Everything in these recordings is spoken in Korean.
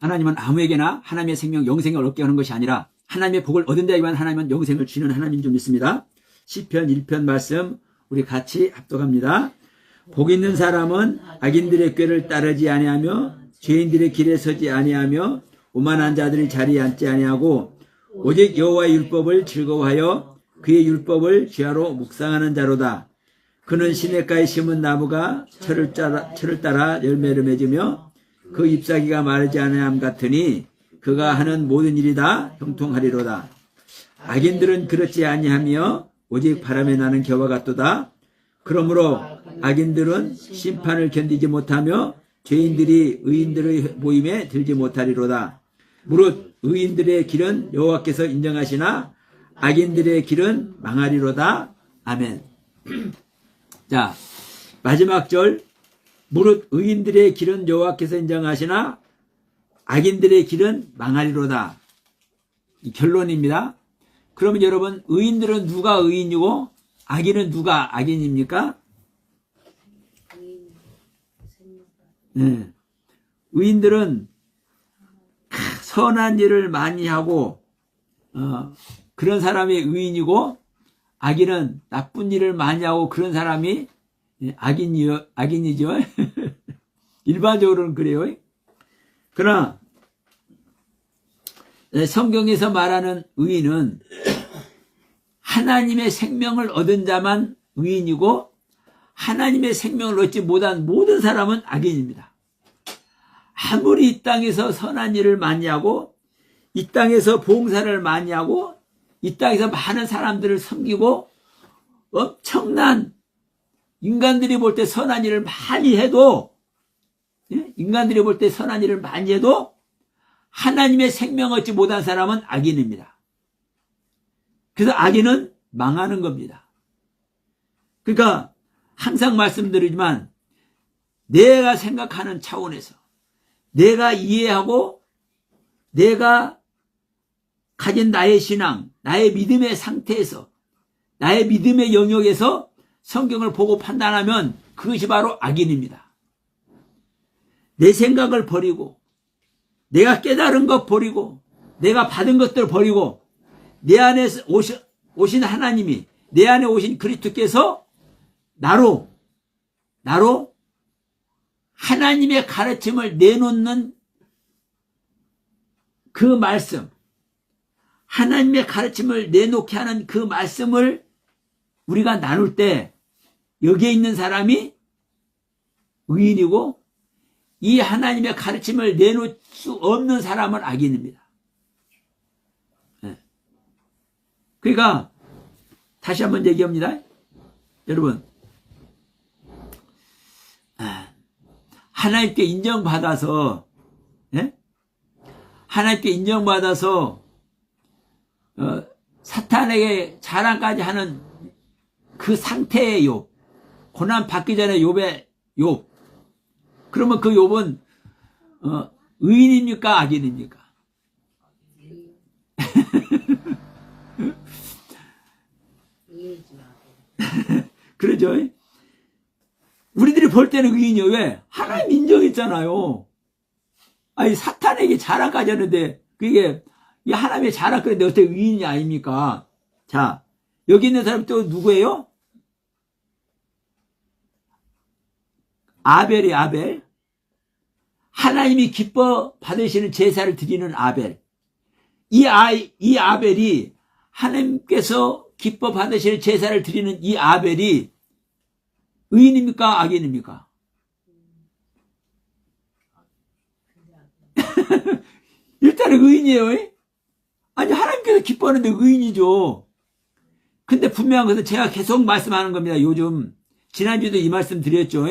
하나님은 아무에게나 하나님의 생명, 영생을 얻게 하는 것이 아니라 하나님의 복을 얻은 자에게만 하나님은 영생을 주는 하나님인 줄 믿습니다. 시편 1편 말씀 우리 같이 합독합니다. 복 있는 사람은 악인들의 꾀를 따르지 아니하며 죄인들의 길에 서지 아니하며 오만한 자들이 자리에 앉지 아니하고 오직 여호와의 율법을 즐거워하여 그의 율법을 주야로 묵상하는 자로다. 그는 시냇가에 심은 나무가 철을 따라 열매를 맺으며 그 잎사귀가 마르지 아니함 같으니 그가 하는 모든 일이 다 형통하리로다. 악인들은 그렇지 아니하며 오직 바람에 나는 겨와 같도다. 그러므로 악인들은 심판을 견디지 못하며 죄인들이 의인들의 모임에 들지 못하리로다. 무릇 의인들의 길은 여호와께서 인정하시나 악인들의 길은 망하리로다. 아멘. 자, 마지막 절. 무릇 의인들의 길은 여호와께서 인정하시나 악인들의 길은 망하리로다. 이 결론입니다. 그러면 여러분, 의인들은 누가 의인이고 악인은 누가 악인입니까? 네. 의인들은 선한 일을 많이 하고 그런 사람이 의인이고, 악인은 나쁜 일을 많이 하고 그런 사람이 악인이죠. 일반적으로는 그래요. 그러나 성경에서 말하는 의인은 하나님의 생명을 얻은 자만 의인이고, 하나님의 생명을 얻지 못한 모든 사람은 악인입니다. 아무리 이 땅에서 선한 일을 많이 하고, 이 땅에서 봉사를 많이 하고, 이 땅에서 많은 사람들을 섬기고, 엄청난 인간들이 볼 때 선한 일을 많이 해도, 인간들이 볼 때 선한 일을 많이 해도 하나님의 생명을 얻지 못한 사람은 악인입니다. 그래서 악인은 망하는 겁니다. 그러니까 항상 말씀드리지만, 내가 생각하는 차원에서, 내가 이해하고 내가 가진 나의 신앙, 나의 믿음의 상태에서, 나의 믿음의 영역에서 성경을 보고 판단하면 그것이 바로 악인입니다. 내 생각을 버리고, 내가 깨달은 것 버리고, 내가 받은 것들을 버리고, 내 안에 오신 하나님이, 내 안에 오신 그리스도께서 나로 하나님의 가르침을 내놓는 그 말씀, 하나님의 가르침을 내놓게 하는 그 말씀을 우리가 나눌 때, 여기에 있는 사람이 의인이고, 이 하나님의 가르침을 내놓을 수 없는 사람은 악인입니다. 그러니까 다시 한번 얘기합니다. 여러분, 하나님께 인정받아서, 하나님께 인정받아서 사탄에게 자랑까지 하는 그 상태의 욥, 고난 받기 전에 욥의 욥. 그러면 그 욥은 의인입니까, 악인입니까? 그러죠. 우리들이 볼 때는 의인이요. 왜? 하나님 인정했잖아요. 아니, 사탄에게 자랑까지 하는데, 그게 이 하나님의 자랑 그런데 어떻게 의인이 아닙니까? 자, 여기 있는 사람 또 누구예요? 아벨이 아벨. 하나님이 기뻐 받으시는 제사를 드리는 아벨. 이 아벨이, 하나님께서 기뻐 받으시는 제사를 드리는 이 아벨이 의인입니까, 악인입니까? 일단은 의인이에요. 아니, 하나님께서 기뻐하는데 의인이죠. 근데 분명한 것은 제가 계속 말씀하는 겁니다. 요즘 지난주에도 이 말씀 드렸죠.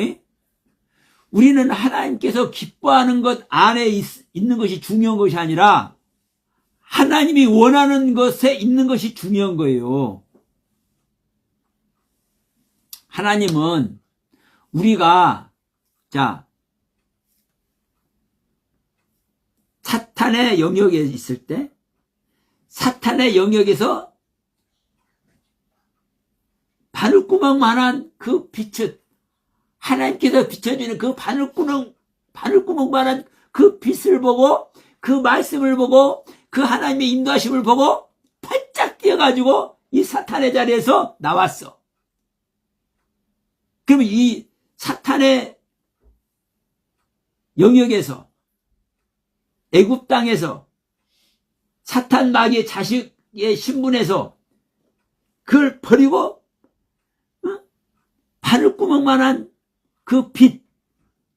우리는 하나님께서 기뻐하는 것 안에 있는 것이 중요한 것이 아니라 하나님이 원하는 것에 있는 것이 중요한 거예요. 하나님은 우리가, 자, 사탄의 영역에 있을 때, 사탄의 영역에서 바늘구멍만한 그 빛을, 하나님께서 비춰주는 그 바늘구멍만한 그 빛을 보고 그 말씀을 보고 그 하나님의 인도하심을 보고 팔짝 뛰어가지고 이 사탄의 자리에서 나왔어. 그러면 이 사탄의 영역에서, 애굽 땅에서, 사탄 마귀의 자식의 신분에서 그걸 버리고 바늘구멍만한 그 빛,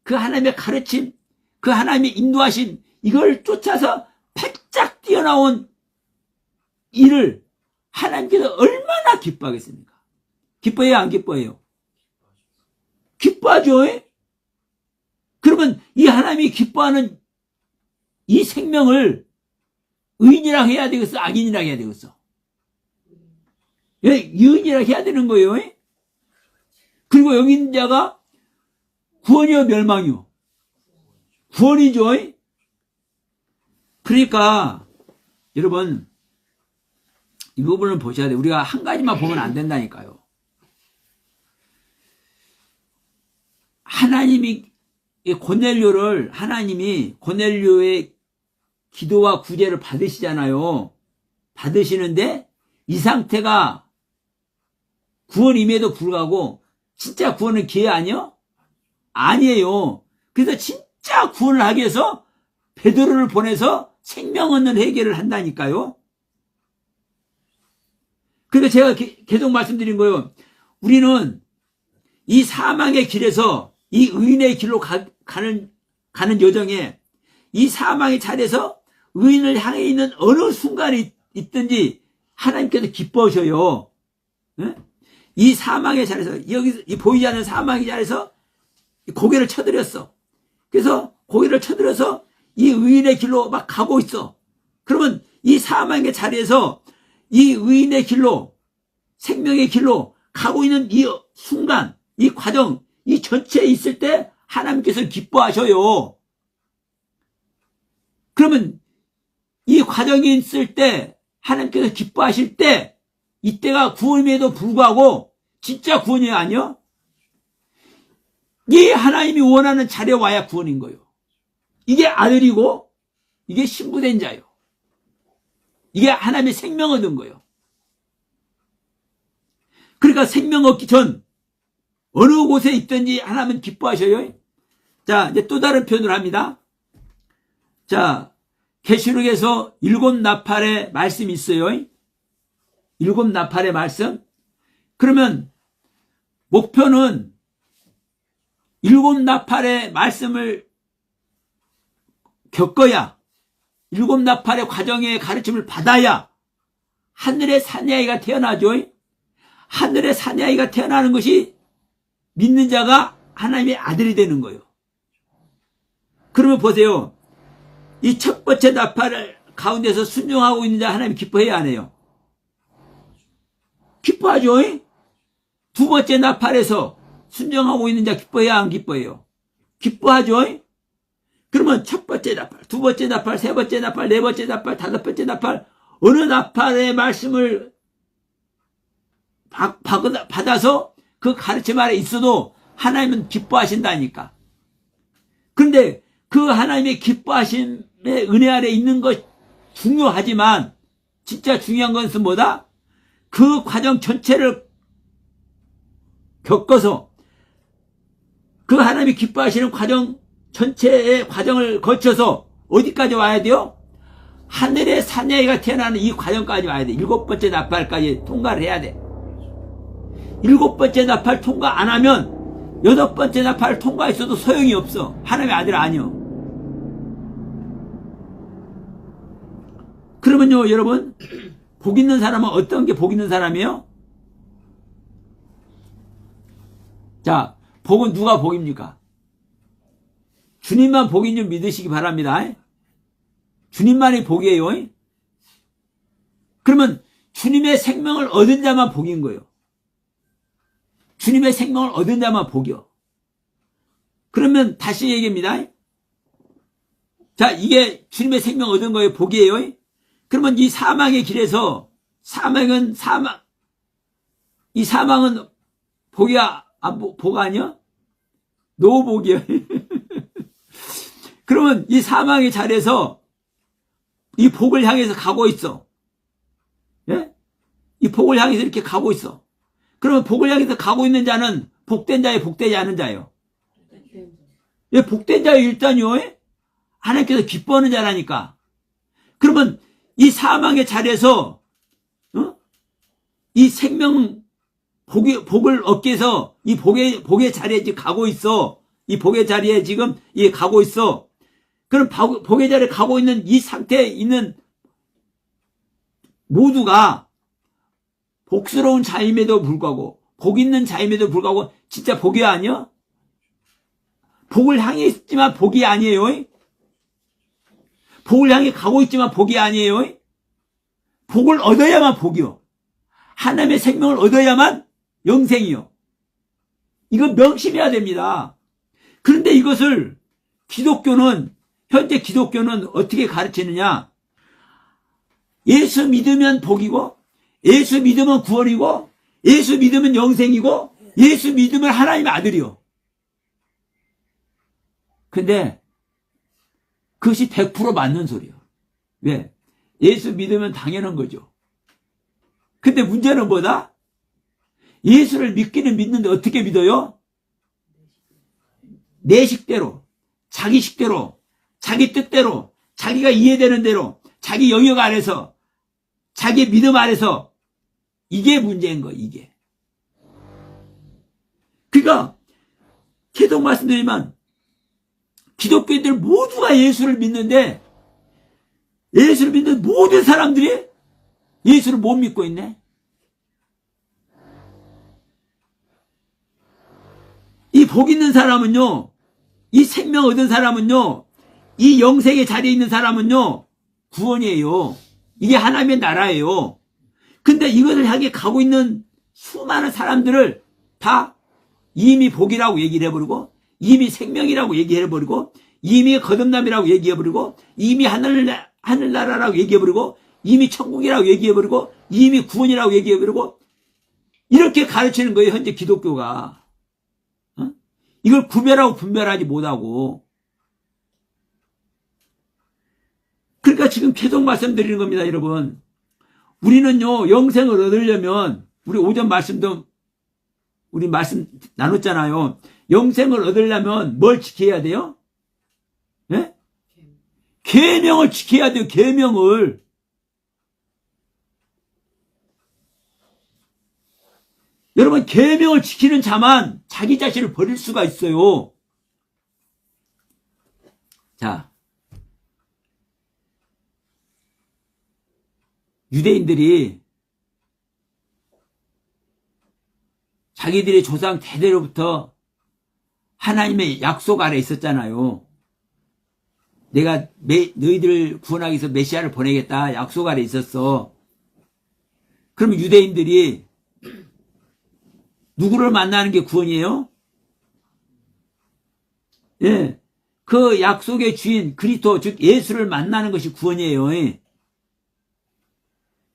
그 하나님의 가르침, 그 하나님의 인도하심, 이걸 쫓아서 팔짝 뛰어나온 일을 하나님께서 얼마나 기뻐하겠습니까? 기뻐해요, 안 기뻐해요? 기뻐하죠. 그러면 이 하나님이 기뻐하는 이 생명을 의인이라 해야 되겠어, 악인이라 해야 되겠어? 의인이라 해야 되는 거예요. 그리고 여기 있는 자가 구원이요 멸망이요? 구원이죠. 그러니까 여러분 이 부분을 보셔야 돼요. 우리가 한 가지만 보면 안 된다니까요. 하나님이 고넬료의 기도와 구제를 받으시잖아요. 받으시는데 이 상태가 구원임에도 불구하고 진짜 구원은 기회 아니요? 아니에요. 그래서 진짜 구원을 하기 위해서 베드로를 보내서 생명 얻는 회개를 한다니까요. 그러니까 제가 계속 말씀드린 거예요. 우리는 이 사망의 길에서 이 의인의 길로 가는 여정에 이 사망의 자리에서 의인을 향해 있는 어느 순간이 있든지 하나님께서 기뻐하셔요. 이 사망의 자리에서, 여기 이 보이지 않는 사망의 자리에서 고개를 쳐들였어. 그래서 고개를 쳐들어서 이 의인의 길로 막 가고 있어. 그러면 이 사망의 자리에서 이 의인의 길로, 생명의 길로 가고 있는 이 순간, 이 과정, 이 전체에 있을 때 하나님께서 기뻐하셔요. 그러면 이 과정이 있을 때 하나님께서 기뻐하실 때 이때가 구원임에도 불구하고 진짜 구원이 아니요? 이 하나님이 원하는 자리에 와야 구원인 거예요. 이게 아들이고 이게 신부된 자예요. 이게 하나님의 생명 얻은 거예요. 그러니까 생명 얻기 전 어느 곳에 있든지 하나님은 기뻐하셔요. 자, 이제 또 다른 표현을 합니다. 자, 계시록에서 7 나팔의 말씀이 있어요. 7 나팔의 말씀. 그러면 목표는 7 나팔의 말씀을 겪어야, 7 나팔의 과정의 가르침을 받아야 하늘의 사내아이가 태어나죠. 하늘의 사내아이가 태어나는 것이 믿는 자가 하나님의 아들이 되는 거예요. 그러면 보세요. 이 첫 번째 나팔 가운데서 순종하고 있는 자 하나님 기뻐해야 안 해요? 기뻐하죠. 두 번째 나팔에서 순종하고 있는 자 기뻐해야 안 기뻐해요? 기뻐하죠. 그러면 첫 번째 나팔, 두 번째 나팔, 세 번째 나팔, 네 번째 나팔, 다섯 번째 나팔, 어느 나팔의 말씀을 받아서 그 가르침 아래 있어도 하나님은 기뻐하신다니까. 그런데 그 하나님의 기뻐하심의 은혜 아래 있는 것 중요하지만 진짜 중요한 것은 뭐다? 그 과정 전체를 겪어서 그 하나님이 기뻐하시는 과정 전체의 과정을 거쳐서 어디까지 와야 돼요? 하늘의 사내아이가 태어나는 이 과정까지 와야 돼. 7번째 나팔까지 통과를 해야 돼. 7번째 나팔 통과 안 하면 8번째 나팔 통과했어도 소용이 없어. 하나님의 아들 아니요. 그러면요, 여러분, 복 있는 사람은 어떤 게 복 있는 사람이에요? 자, 복은 누가 복입니까? 주님만 복인 줄 믿으시기 바랍니다. 주님만이 복이에요. 그러면 주님의 생명을 얻은 자만 복인 거예요. 주님의 생명을 얻은 자만 복이요. 그러면 다시 얘기합니다. 자, 이게 주님의 생명 얻은 거예요. 복이에요. 그러면 이 사망의 길에서 이 사망은 복이야, 복 아니야? 노복이야. 그러면 이 사망의 자리에서 이 복을 향해서 가고 있어. 예? 이 복을 향해서 이렇게 가고 있어. 그러면 복을 향해서 가고 있는 자는 복된 자예요, 복되지 않은 자예요? 예, 복된 자예요, 일단요. 예? 하나님께서 기뻐하는 자라니까. 그러면 이 사망의 자리에서 이 생명 복을 얻기 위해서 이 복의 자리에 지금 가고 있어. 이 복의 자리에 지금 가고 있어. 그럼 복의 자리에 가고 있는 이 상태에 있는 모두가 복스러운 자임에도 불구하고, 복 있는 자임에도 불구하고 진짜 복이 아니야? 복을 향해 있지만 복이 아니에요. 복을 향해 가고 있지만 복이 아니에요. 복을 얻어야만 복이요. 하나님의 생명을 얻어야만 영생이요. 이거 명심해야 됩니다. 그런데 이것을 현재 기독교는 어떻게 가르치느냐? 예수 믿으면 복이고, 예수 믿으면 구원이고, 예수 믿으면 영생이고, 예수 믿으면 하나님의 아들이요. 근데 그것이 100% 맞는 소리요. 왜? 예수 믿으면 당연한 거죠. 근데 문제는 뭐다? 예수를 믿기는 믿는데 어떻게 믿어요? 내 식대로, 자기 식대로, 자기 뜻대로, 자기가 이해되는 대로, 자기 영역 안에서, 자기 믿음 안에서. 이게 문제인 거예요, 이게. 그러니까 계속 말씀드리지만 기독교인들 모두가 예수를 믿는데, 예수를 믿는 모든 사람들이 예수를 못 믿고 있네. 이 복 있는 사람은요, 이 생명 얻은 사람은요, 이 영생의 자리에 있는 사람은요, 구원이에요. 이게 하나님의 나라예요. 근데 이것을 향해 가고 있는 수많은 사람들을 다 이미 복이라고 얘기를 해버리고, 이미 생명이라고 얘기해버리고, 이미 거듭남이라고 얘기해버리고, 이미 하늘나라라고 얘기해버리고, 이미 천국이라고 얘기해버리고, 이미 구원이라고 얘기해버리고, 이렇게 가르치는 거예요, 현재 기독교가. 이걸 구별하고 분별하지 못하고. 그러니까 지금 계속 말씀드리는 겁니다, 여러분. 우리는요, 영생을 얻으려면, 우리 오전 우리 말씀 나눴잖아요. 영생을 얻으려면 뭘 지켜야 돼요? 예? 계명을 지켜야 돼요, 계명을. 여러분, 계명을 지키는 자만 자기 자신을 버릴 수가 있어요. 자, 유대인들이 자기들의 조상 대대로부터 하나님의 약속 아래 있었잖아요. 내가 너희들을 구원하기 위해서 메시아를 보내겠다, 약속 아래 있었어. 그러면 유대인들이 누구를 만나는 게 구원이에요? 예. 그 약속의 주인 그리스도, 즉 예수를 만나는 것이 구원이에요. 예.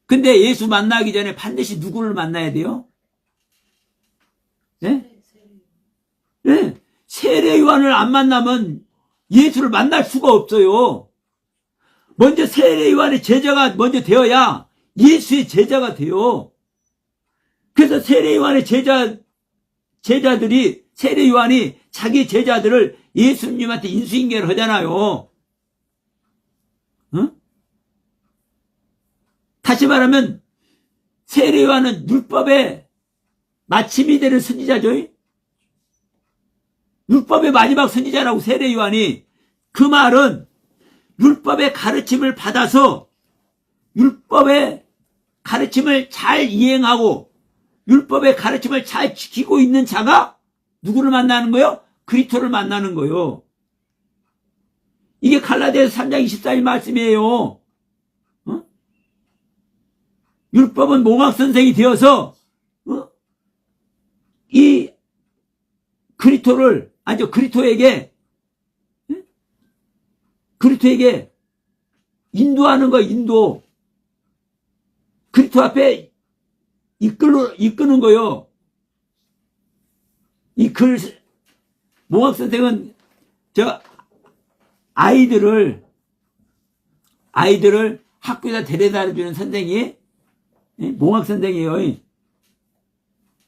근데 예수 만나기 전에 반드시 누구를 만나야 돼요? 예? 예. 세례 요한을 안 만나면 예수를 만날 수가 없어요. 먼저 세례 요한의 제자가 먼저 되어야 예수의 제자가 돼요. 그래서 세례 요한의 제자들이, 세례 요한이 자기 제자들을 예수님한테 인수인계를 하잖아요. 응? 다시 말하면 세례 요한은 율법의 마침이 되는 선지자죠. 율법의 마지막 선지자라고 세례 요한이. 그 말은 율법의 가르침을 받아서 율법의 가르침을 잘 이행하고 율법의 가르침을 잘 지키고 있는 자가 누구를 만나는 거예요? 그리스도를 만나는 거예요. 이게 갈라디아서 3장 24일 말씀이에요. 어? 율법은 몽학 선생이 되어서 이 그리스도에게 인도하는 거예요. 인도. 그리스도 앞에 이끄는 거요. 몽학 선생은 아이들을 아이들을 학교에다 데려다 주는 선생이 몽학 선생이에요.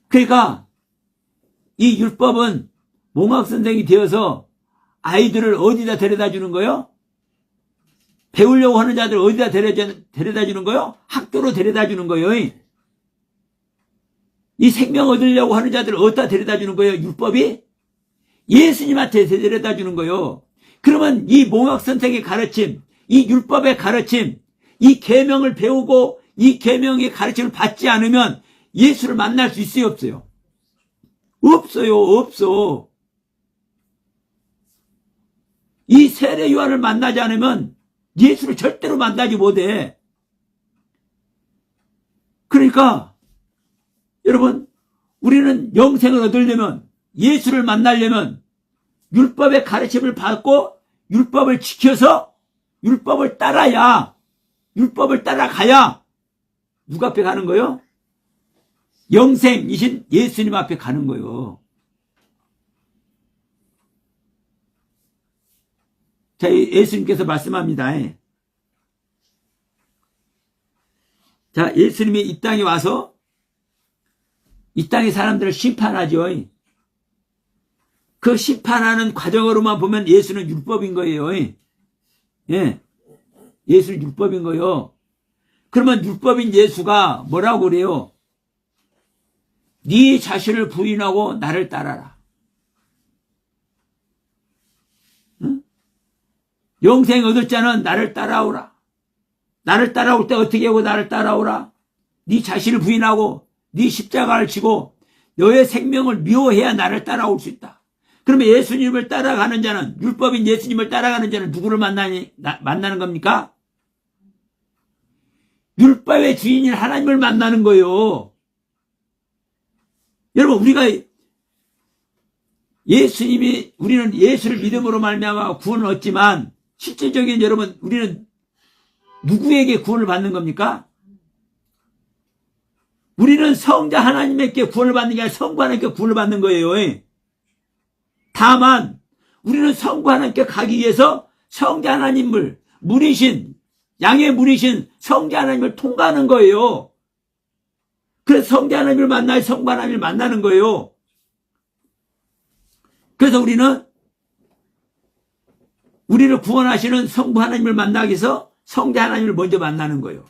그러니까 이 율법은 몽학 선생이 되어서 아이들을 어디다 데려다 주는 거요? 배우려고 하는 자들 어디다 데려다 주는 거요? 학교로 데려다 주는 거예요. 이 생명 얻으려고 하는 자들 어디다 데려다 주는 거예요? 율법이? 예수님한테 데려다 주는 거예요. 그러면 이 몽학 선생의 가르침, 이 율법의 가르침, 이 계명을 배우고 이 계명의 가르침을 받지 않으면 예수를 만날 수 있어요, 없어요? 없어요, 없어. 이 세례 요한을 만나지 않으면 예수를 절대로 만나지 못해. 그러니까 여러분, 우리는 영생을 얻으려면, 예수를 만나려면 율법의 가르침을 받고 율법을 지켜서 율법을 따라야, 율법을 따라가야 누가 앞에 가는 거요? 영생이신 예수님 앞에 가는 거요. 자, 예수님께서 말씀합니다. 자, 예수님이 이 땅에 와서 이 땅의 사람들을 심판하죠. 그 심판하는 과정으로만 보면 예수는 율법인 거예요. 예. 예수는 율법인 거예요. 그러면 율법인 예수가 뭐라고 그래요? 네 자신을 부인하고 나를 따라라. 응? 영생 얻을 자는 나를 따라오라. 나를 따라올 때 어떻게 하고 나를 따라오라? 네 자신을 부인하고 네 십자가를 지고 너의 생명을 미워해야 나를 따라올 수 있다. 그러면 예수님을 따라가는 자는, 율법인 예수님을 따라가는 자는 누구를 만나는 겁니까? 율법의 주인인 하나님을 만나는 거예요. 여러분, 우리는 예수를 믿음으로 말미암아 구원을 얻지만 실질적인 여러분, 우리는 누구에게 구원을 받는 겁니까? 우리는 성자 하나님께 구원을 받는 게 아니라 성부 하나님께 구원을 받는 거예요. 다만 우리는 성부 하나님께 가기 위해서 성자 하나님을 양의 문이신 성자 하나님을 통과하는 거예요. 그래서 성자 하나님을 만나야 성부 하나님을 만나는 거예요. 그래서 우리를 구원하시는 성부 하나님을 만나기 위해서 성자 하나님을 먼저 만나는 거예요.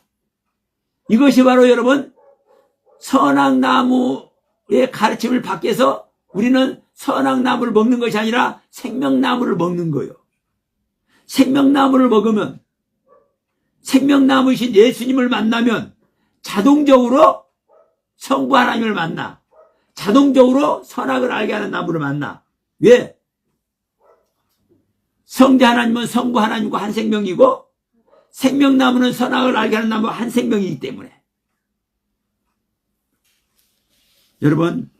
이것이 바로 여러분 선악나무의 가르침을 받기 위해서 우리는 선악나무를 먹는 것이 아니라 생명나무를 먹는 거예요. 생명나무를 먹으면, 생명나무이신 예수님을 만나면 자동적으로 성부 하나님을 만나. 자동적으로 선악을 알게 하는 나무를 만나. 왜? 성자 하나님은 성부 하나님과 한 생명이고 생명나무는 선악을 알게 하는 나무와 한 생명이기 때문에. 여러분,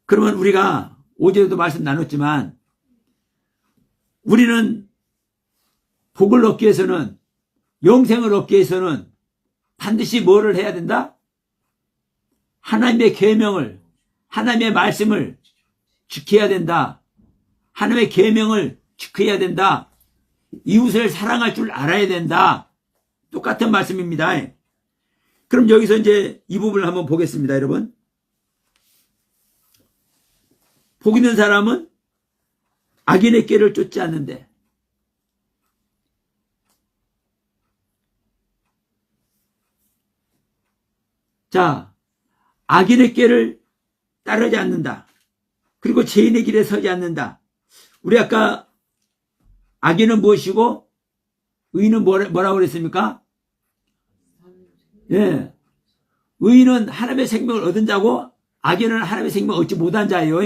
그러면 우리가 어제도 말씀 나눴지만 우리는 복을 얻기 위해서는, 영생을 얻기 위해서는 반드시 뭐를 해야 된다? 하나님의 계명을, 하나님의 말씀을 지켜야 된다. 하나님의 계명을 지켜야 된다. 이웃을 사랑할 줄 알아야 된다. 똑같은 말씀입니다. 그럼 여기서 이제 이 부분을 한번 보겠습니다, 여러분. 복 있는 사람은 악인의 꾀를 쫓지 않는데, 자, 악인의 꾀를 따르지 않는다. 그리고 죄인의 길에 서지 않는다. 우리 아까 악인은 무엇이고 의인은 뭐라고 그랬습니까? 예. 의인은 하나님의 생명을 얻은 자고 악인은 하나님의 생명을 얻지 못한 자예요.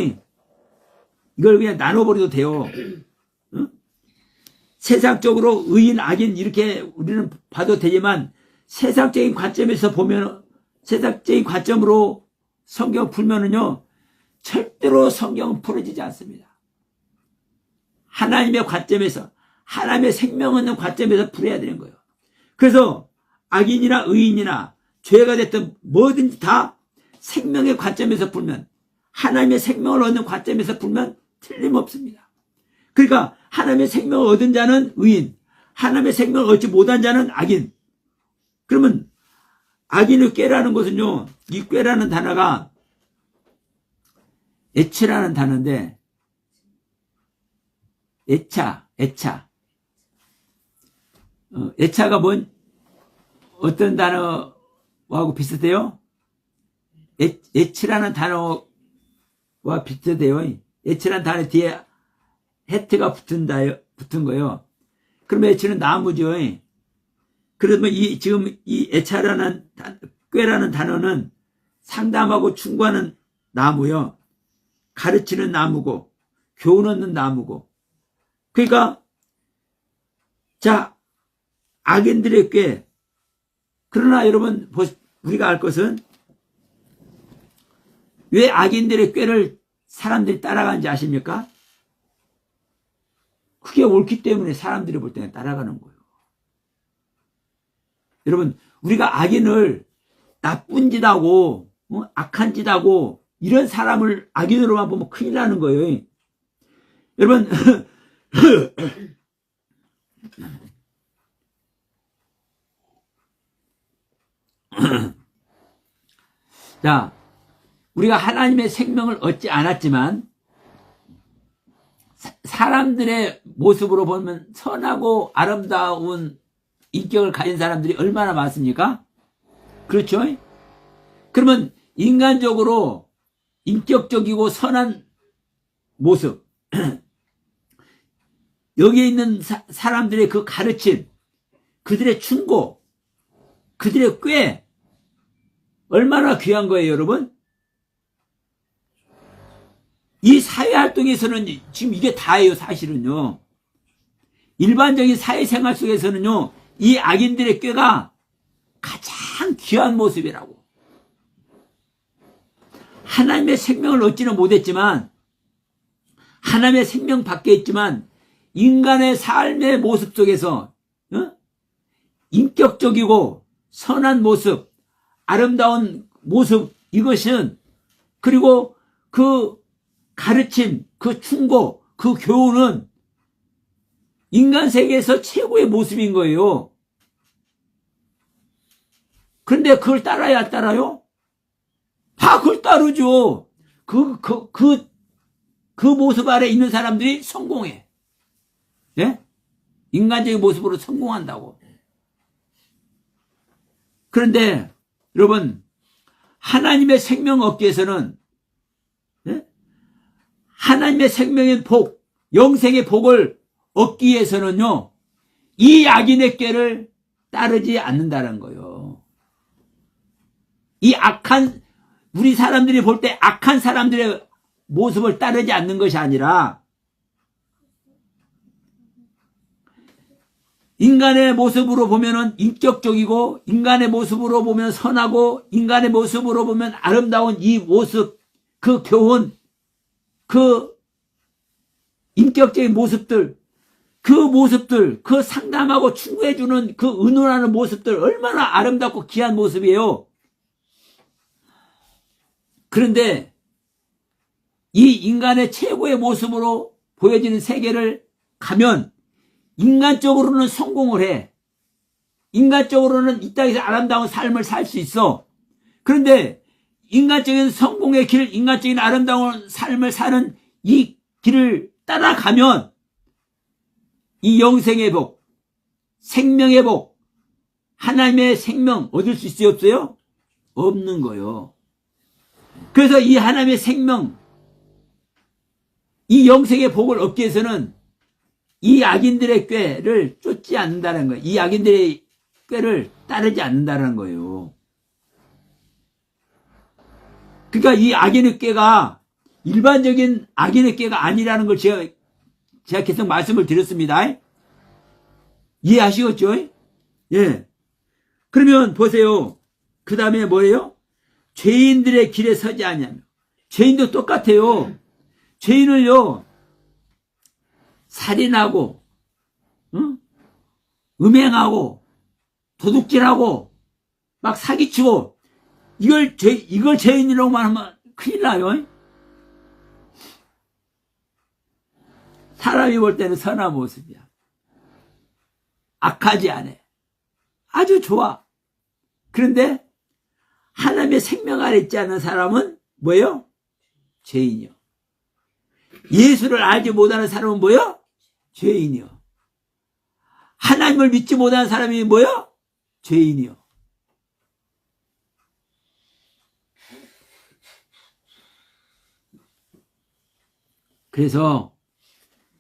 이걸 그냥 나눠버려도 돼요. 응? 세상적으로 의인, 악인 이렇게 우리는 봐도 되지만 세상적인 관점에서 보면, 세상적인 관점으로 성경 풀면은요, 절대로 성경은 풀어지지 않습니다. 하나님의 관점에서, 하나님의 생명 얻는 관점에서 풀어야 되는 거예요. 그래서 악인이나 의인이나 죄가 됐든 뭐든지 다 생명의 관점에서 풀면, 하나님의 생명을 얻는 관점에서 풀면 틀림없습니다. 그러니까 하나님의 생명을 얻은 자는 의인, 하나님의 생명을 얻지 못한 자는 악인. 그러면 악인의 꾀라는 것은요, 이 꾀라는 단어가 애치라는 단어인데, 애차. 애차가 어떤 단어하고 비슷해요? 애치라는 단어와 비슷해요. 애치라는 단어 뒤에 해트가 붙은 거예요. 그럼 애치는 나무죠. 그러면 지금 이 애차라는, 꾀라는 단어는 상담하고 충고하는 나무요. 가르치는 나무고, 교훈 얻는 나무고. 그러니까, 자, 악인들의 꾀. 그러나 여러분, 우리가 알 것은, 왜 악인들의 꾀를 사람들이 따라가는지 아십니까? 그게 옳기 때문에 사람들이 볼 때는 따라가는 거예요. 여러분, 우리가 악인을 나쁜 짓하고, 악한 짓하고, 이런 사람을 악인으로만 보면 큰일 나는 거예요. 여러분, 자, 우리가 하나님의 생명을 얻지 않았지만, 사람들의 모습으로 보면 선하고 아름다운 인격을 가진 사람들이 얼마나 많습니까? 그렇죠? 그러면 인간적으로 인격적이고 선한 모습, 여기에 있는 사람들의 그 가르침, 그들의 충고, 그들의 꾀, 얼마나 귀한 거예요, 여러분? 이 사회활동에서는 지금 이게 다예요, 사실은요. 일반적인 사회생활 속에서는요, 이 악인들의 꾀가 가장 귀한 모습이라고. 하나님의 생명을 얻지는 못했지만, 하나님의 생명 밖에 있지만, 인간의 삶의 모습 속에서, 인격적이고 선한 모습, 아름다운 모습, 이것은, 그리고 그 가르침, 그 충고, 그 교훈은 인간 세계에서 최고의 모습인 거예요. 그런데 그걸 따라야 안 따라요? 다 그걸 따르죠. 그 모습 아래 있는 사람들이 성공해. 예? 인간적인 모습으로 성공한다고. 그런데, 여러분, 하나님의 생명 얻기 위해서는, 예? 하나님의 생명의 복, 영생의 복을 얻기 위해서는요, 이 악인의 꾀를 따르지 않는다는 거예요. 이 악한, 우리 사람들이 볼 때 악한 사람들의 모습을 따르지 않는 것이 아니라, 인간의 모습으로 보면은 인격적이고, 인간의 모습으로 보면 선하고, 인간의 모습으로 보면 아름다운 이 모습, 그 교훈, 그 인격적인 모습들, 그 상담하고 충고해주는 그 은은하는 모습들, 얼마나 아름답고 귀한 모습이에요. 그런데 이 인간의 최고의 모습으로 보여지는 세계를 가면 인간적으로는 성공을 해. 인간적으로는 이 땅에서 아름다운 삶을 살 수 있어. 그런데 인간적인 성공의 길, 인간적인 아름다운 삶을 사는 이 길을 따라가면 이 영생의 복, 생명의 복, 하나님의 생명 얻을 수 있어요, 없어요? 없는 거예요. 그래서 이 하나님의 생명, 이 영생의 복을 얻기 위해서는 이 악인들의 꾀를 쫓지 않는다는 거예요. 이 악인들의 꾀를 따르지 않는다는 거예요. 그러니까 이 악인의 꾀가 일반적인 악인의 꾀가 아니라는 걸 제가 계속 말씀을 드렸습니다. 이해하시겠죠? 예. 그러면 보세요. 그 다음에 뭐예요? 죄인들의 길에 서지 아니하며. 죄인도 똑같아요. 죄인을요, 살인하고, 음행하고, 도둑질하고, 막 사기치고, 이걸 죄인이라고만 하면 큰일 나요. 사람이 볼 때는 선한 모습이야. 악하지 않아. 아주 좋아. 그런데 하나님의 생명 아래 있지 않은 사람은 뭐예요? 죄인이요. 예수를 알지 못하는 사람은 뭐예요? 죄인이요. 하나님을 믿지 못하는 사람이 뭐예요? 죄인이요. 그래서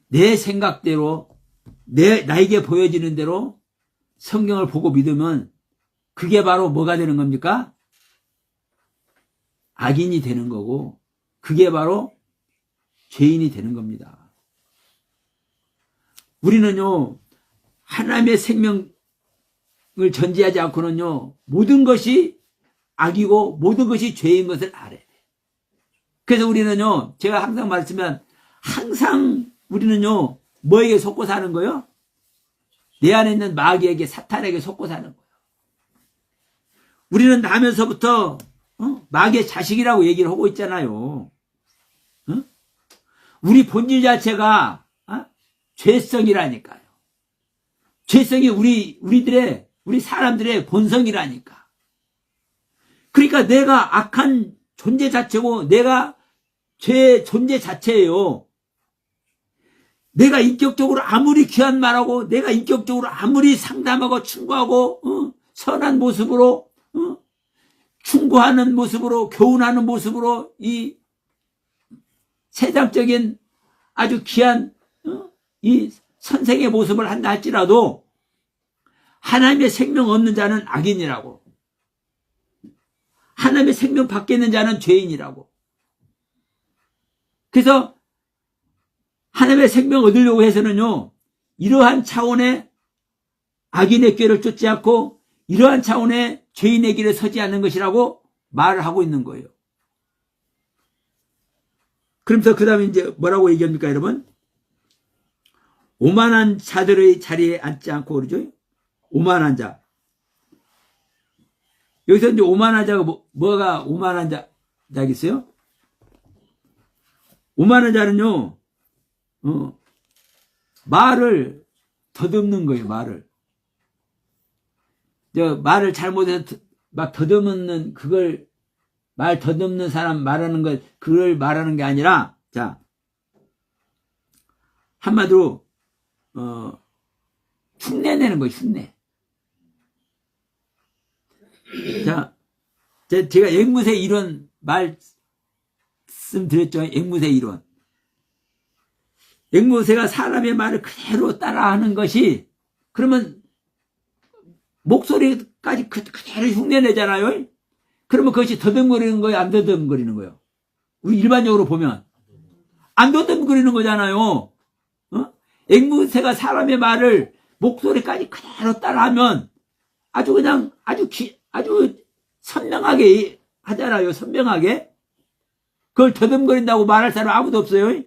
내 생각대로 나에게 보여지는 대로 성경을 보고 믿으면 그게 바로 뭐가 되는 겁니까? 악인이 되는 거고 그게 바로 죄인이 되는 겁니다. 우리는요 하나님의 생명을 전제하지 않고는요 모든 것이 악이고 모든 것이 죄인 것을 알아야 돼. 그래서 우리는요 제가 항상 말씀하면 항상 우리는요 뭐에게 속고 사는 거요? 내 안에 있는 마귀에게 사탄에게 속고 사는 거예요. 우리는 나면서부터 마귀의 자식이라고 얘기를 하고 있잖아요. 우리 본질 자체가 죄성이라니까요. 죄성이 우리 사람들의 본성이라니까. 그러니까 내가 악한 존재 자체고 내가 죄의 존재 자체예요. 내가 인격적으로 아무리 귀한 말하고 내가 인격적으로 아무리 상담하고 충고하고 선한 모습으로 충고하는 모습으로 교훈하는 모습으로 이 세상적인 아주 귀한 이 선생의 모습을 한다 할지라도 하나님의 생명 없는 자는 악인이라고, 하나님의 생명 밖에 있는 자는 죄인이라고. 그래서 하나님의 생명 얻으려고 해서는요 이러한 차원의 악인의 꾀를 쫓지 않고 이러한 차원의 죄인의 길에 서지 않는 것이라고 말을 하고 있는 거예요. 그러면서 그 다음에 이제 뭐라고 얘기합니까 여러분? 오만한 자들의 자리에 앉지 않고 그러죠. 오만한 자. 여기서 이제 오만한 자가 뭐가 오만한 자겠어요? 오만한 자는요 말을 더듬는 거예요. 말을 잘못해서 막 더듬는 그걸 말 더듬는 사람 말하는 것 그걸 말하는 게 아니라 자 한마디로 흉내내는 거예요. 흉내. 자 제가 앵무새 이론 말씀드렸죠. 앵무새 이론. 앵무새가 사람의 말을 그대로 따라하는 것이 그러면 목소리까지 그대로 흉내내잖아요. 그러면 그것이 더듬거리는 거예요? 안 더듬거리는 거예요? 우리 일반적으로 보면 안 더듬거리는 거잖아요. 앵무새가 사람의 말을 목소리까지 그대로 따라하면 아주 선명하게 하잖아요. 선명하게. 그걸 더듬거린다고 말할 사람 아무도 없어요.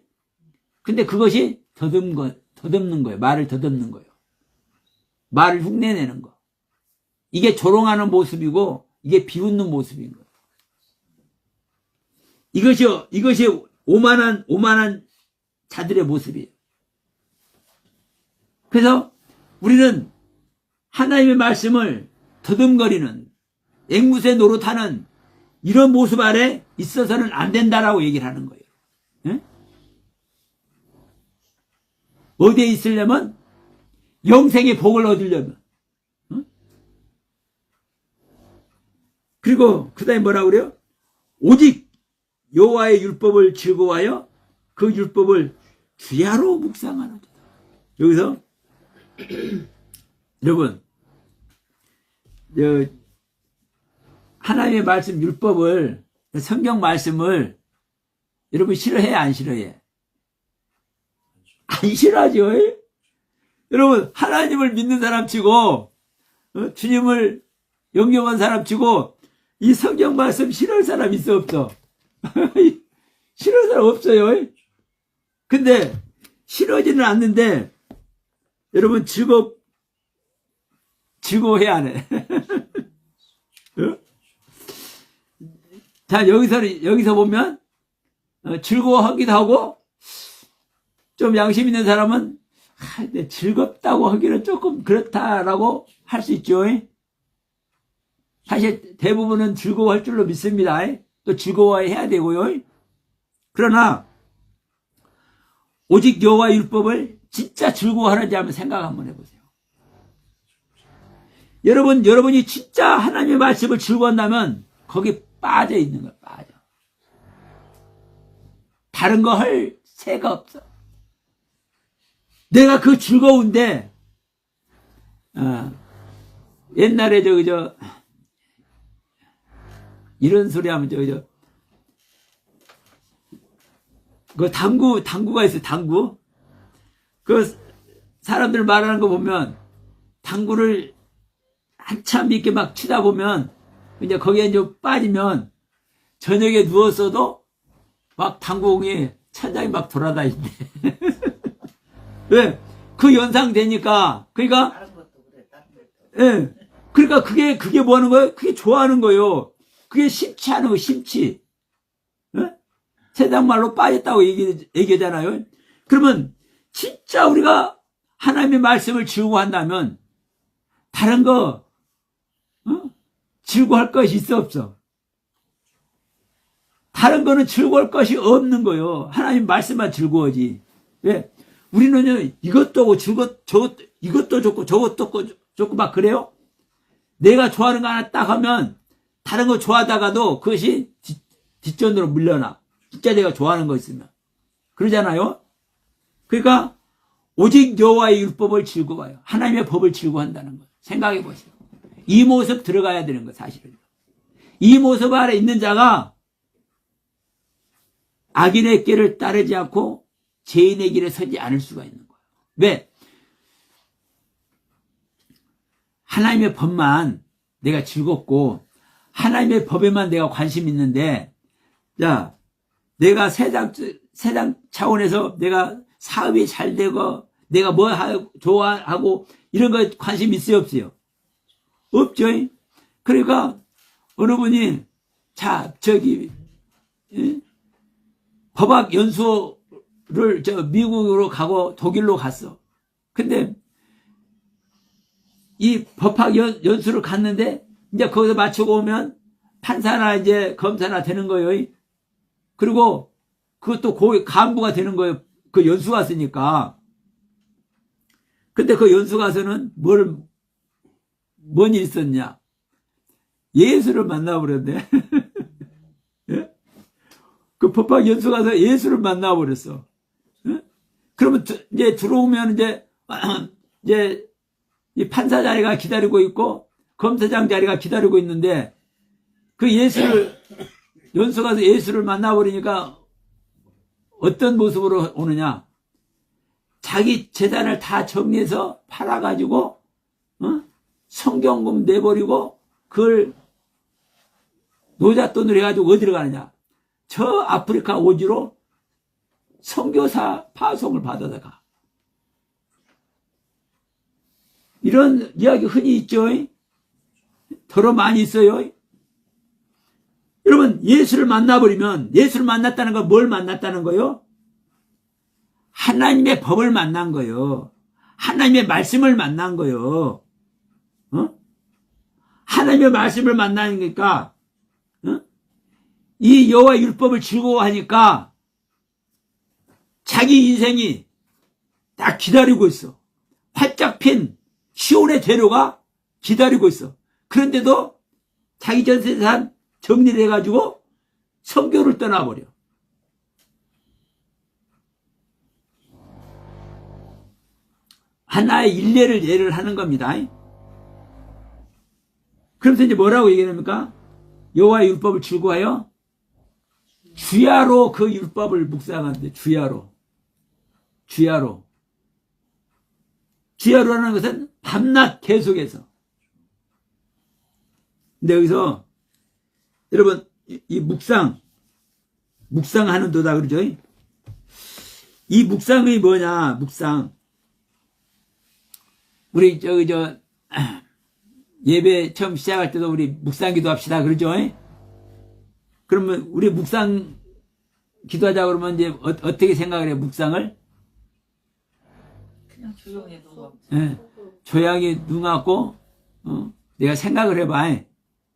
근데 그것이 더듬는 거예요. 말을 더듬는 거예요. 말을 흉내내는 거. 이게 조롱하는 모습이고 이게 비웃는 모습인 거예요. 이것이 오만한 자들의 모습이에요. 그래서 우리는 하나님의 말씀을 더듬거리는 앵무새 노릇하는 이런 모습 아래 있어서는 안 된다라고 얘기를 하는 거예요. 예? 어디에 있으려면 영생의 복을 얻으려면. 그리고 그 다음에 뭐라고 그래요? 오직 여호와의 율법을 즐거워하여 그 율법을 주야로 묵상하는 자다. 여기서 여러분 하나님의 말씀 율법을 성경 말씀을 여러분 싫어해 안 싫어해? 안 싫어하죠. 여러분 하나님을 믿는 사람 치고 주님을 영접한 사람 치고 이 성경 말씀 싫어할 사람 있어 없어? 싫어할 사람 없어요. 근데 싫어지는 않는데 여러분 즐거워해 안 해? 자 여기서 보면 즐거워하기도 하고 좀 양심 있는 사람은 근데 즐겁다고 하기는 조금 그렇다라고 할 수 있죠. 사실 대부분은 즐거워할 줄로 믿습니다. 또 즐거워해야 되고요. 그러나 오직 여호와의 율법을 진짜 즐거워하는지 한번 생각 한번 해보세요. 여러분이 진짜 하나님의 말씀을 즐거워한다면 거기 빠져 있는 거야, 빠져. 다른 거 할 새가 없어. 내가 그 즐거운데, 옛날에 이런 소리 하면 그 당구가 있어요, 당구. 그 사람들 말하는 거 보면, 당구를 한참 이렇게 막 치다 보면, 이제 거기에 이제 빠지면, 저녁에 누웠어도 막 당구공이 천장이 막 돌아다닌대. 왜? 그 연상되니까, 그러니까, 다른 것도 그래, 다른 것도. 예. 그러니까 그게 뭐 하는 거예요? 그게 좋아하는 거예요. 그게 심취 하는 거, 심취. 예? 세상 말로 빠졌다고 얘기하잖아요. 그러면, 진짜 우리가 하나님의 말씀을 즐거워한다면, 다른 거, 즐거워할 것이 있어, 없어? 다른 거는 즐거워할 것이 없는 거예요. 하나님 말씀만 즐거워지. 왜? 우리는요, 이것도 하고 이것도 좋고 저것도 좋고 막 그래요? 내가 좋아하는 거 하나 딱 하면 다른 거 좋아하다가도 그것이 뒷전으로 물려나. 진짜 내가 좋아하는 거 있으면. 그러잖아요? 그러니까 오직 여호와의 율법을 즐거워해요. 하나님의 법을 즐거워한다는 거. 생각해 보세요. 이 모습 들어가야 되는 거, 사실은. 이 모습 아래 있는 자가 악인의 길을 따르지 않고 죄인의 길에 서지 않을 수가 있는 거예요. 왜? 하나님의 법만 내가 즐겁고 하나님의 법에만 내가 관심 있는데, 자, 내가 세상 차원에서 내가 사업이 잘 되고 내가 뭐 좋아하고 이런 거 관심 있어요, 없어요? 없죠. 그러니까 어느 분이 법학 연수를 미국으로 가고 독일로 갔어. 근데 이 법학 연수를 갔는데 이제 거기서 마치고 오면 판사나 이제 검사나 되는 거예요. 그리고 그것도 간부가 되는 거예요. 그 연수 갔으니까. 근데 그 연수 가서는 뭔 일 있었냐? 예수를 만나버렸네. 예? 그 법학 연수 가서 예수를 만나버렸어. 예? 그러면 이제 들어오면 이제 이 판사 자리가 기다리고 있고 검사장 자리가 기다리고 있는데 그 연수 가서 예수를 만나버리니까 어떤 모습으로 오느냐? 자기 재산을 다 정리해서 팔아가지고 성경금 내버리고 그걸 노잣돈으로 해가지고 어디로 가느냐? 저 아프리카 오지로 선교사 파송을 받아서 가. 이런 이야기 흔히 있죠. 더러 많이 있어요. 여러분, 예수를 만나버리면, 예수를 만났다는 건 뭘 만났다는 거요? 하나님의 법을 만난 거요. 하나님의 말씀을 만난 거요. 하나님의 말씀을 만나니까, 이 여호와 율법을 즐거워하니까, 자기 인생이 딱 기다리고 있어. 활짝 핀 시온의 재료가 기다리고 있어. 그런데도 자기 전 재산 정리를 해가지고 선교를 떠나버려. 하나의 일례를 예를 하는 겁니다. 그러면서 이제 뭐라고 얘기합니까? 여호와의 율법을 즐거워하여 주야로 그 율법을 묵상하는데, 주야로. 주야로라는 것은 밤낮 계속해서. 근데 여기서 여러분, 이 묵상하는 도다 그러죠? 이 묵상이 뭐냐, 묵상. 우리 예배 처음 시작할 때도 우리 묵상 기도합시다 그러죠? 그러면 우리 묵상 기도하자 그러면 이제 어떻게 생각을 해요, 묵상을? 그냥 조용히 누워. 예, 조용히 눈 감고 내가 생각을 해봐.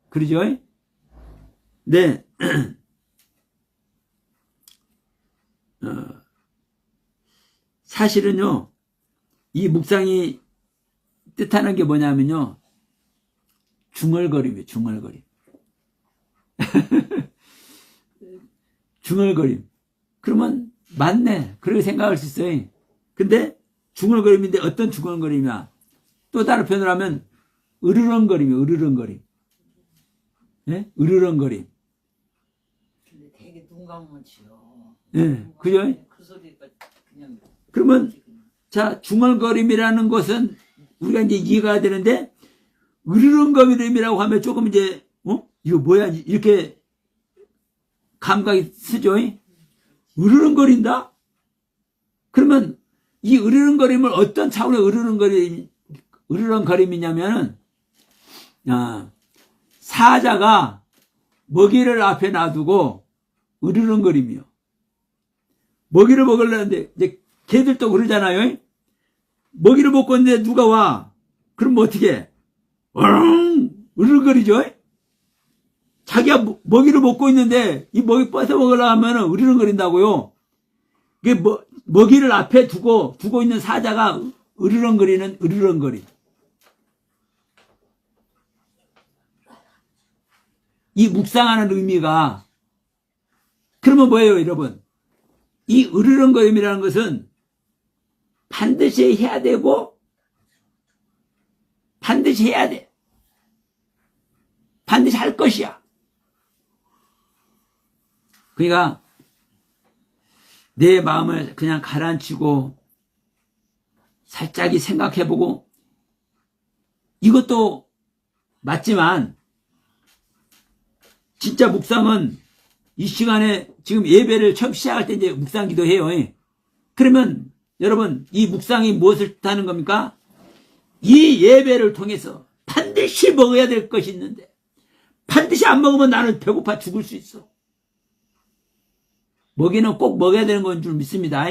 그러죠? 네. 사실은요, 이 묵상이 뜻하는 게 뭐냐면요, 중얼거림이에요, 중얼거림. 중얼거림. 그러면 맞네. 그렇게 생각할 수 있어요. 근데 중얼거림인데 어떤 중얼거림이야? 또 다른 표현을 하면 으르렁거림이에요, 으르렁거림. 예? 으르렁거림. 근데 되게 눈 감으면 지요. 예, 그죠? 그 소리가 그냥. 그러면, 자, 중얼거림이라는 것은 우리가 이제 이해가 되는데, 으르렁거림이라고 하면 조금 이제, 이거 뭐야? 이렇게 감각이 쓰죠? 으르렁거린다? 그러면 이 으르렁거림을 어떤 차원의 으르렁거림이냐면은, 사자가 먹이를 앞에 놔두고 으르렁거림이요. 먹이를 먹으려는데, 이제 개들도 그러잖아요. 먹이를 먹고 있는데 누가 와. 그럼 어떻게 해? 으르렁거리죠? 자기가 먹이를 먹고 있는데 이 먹이 뺏어 먹으려고 하면 으르렁거린다고요. 이게 먹이를 앞에 두고 있는 사자가 으르렁거리는 으르렁거림. 이 묵상하는 의미가 그러면 뭐예요, 여러분? 이 으르렁거림이라는 것은 반드시 해야 되고 반드시 해야 돼. 반드시 할 것이야. 그러니까 내 마음을 그냥 가라앉히고 살짝이 생각해보고 이것도 맞지만 진짜 묵상은 이 시간에 지금 예배를 처음 시작할 때 이제 묵상 기도해요. 그러면 여러분 이 묵상이 무엇을 뜻하는 겁니까? 이 예배를 통해서 반드시 먹어야 될 것이 있는데 반드시 안 먹으면 나는 배고파 죽을 수 있어. 먹이는 꼭 먹어야 되는 건 줄 믿습니다.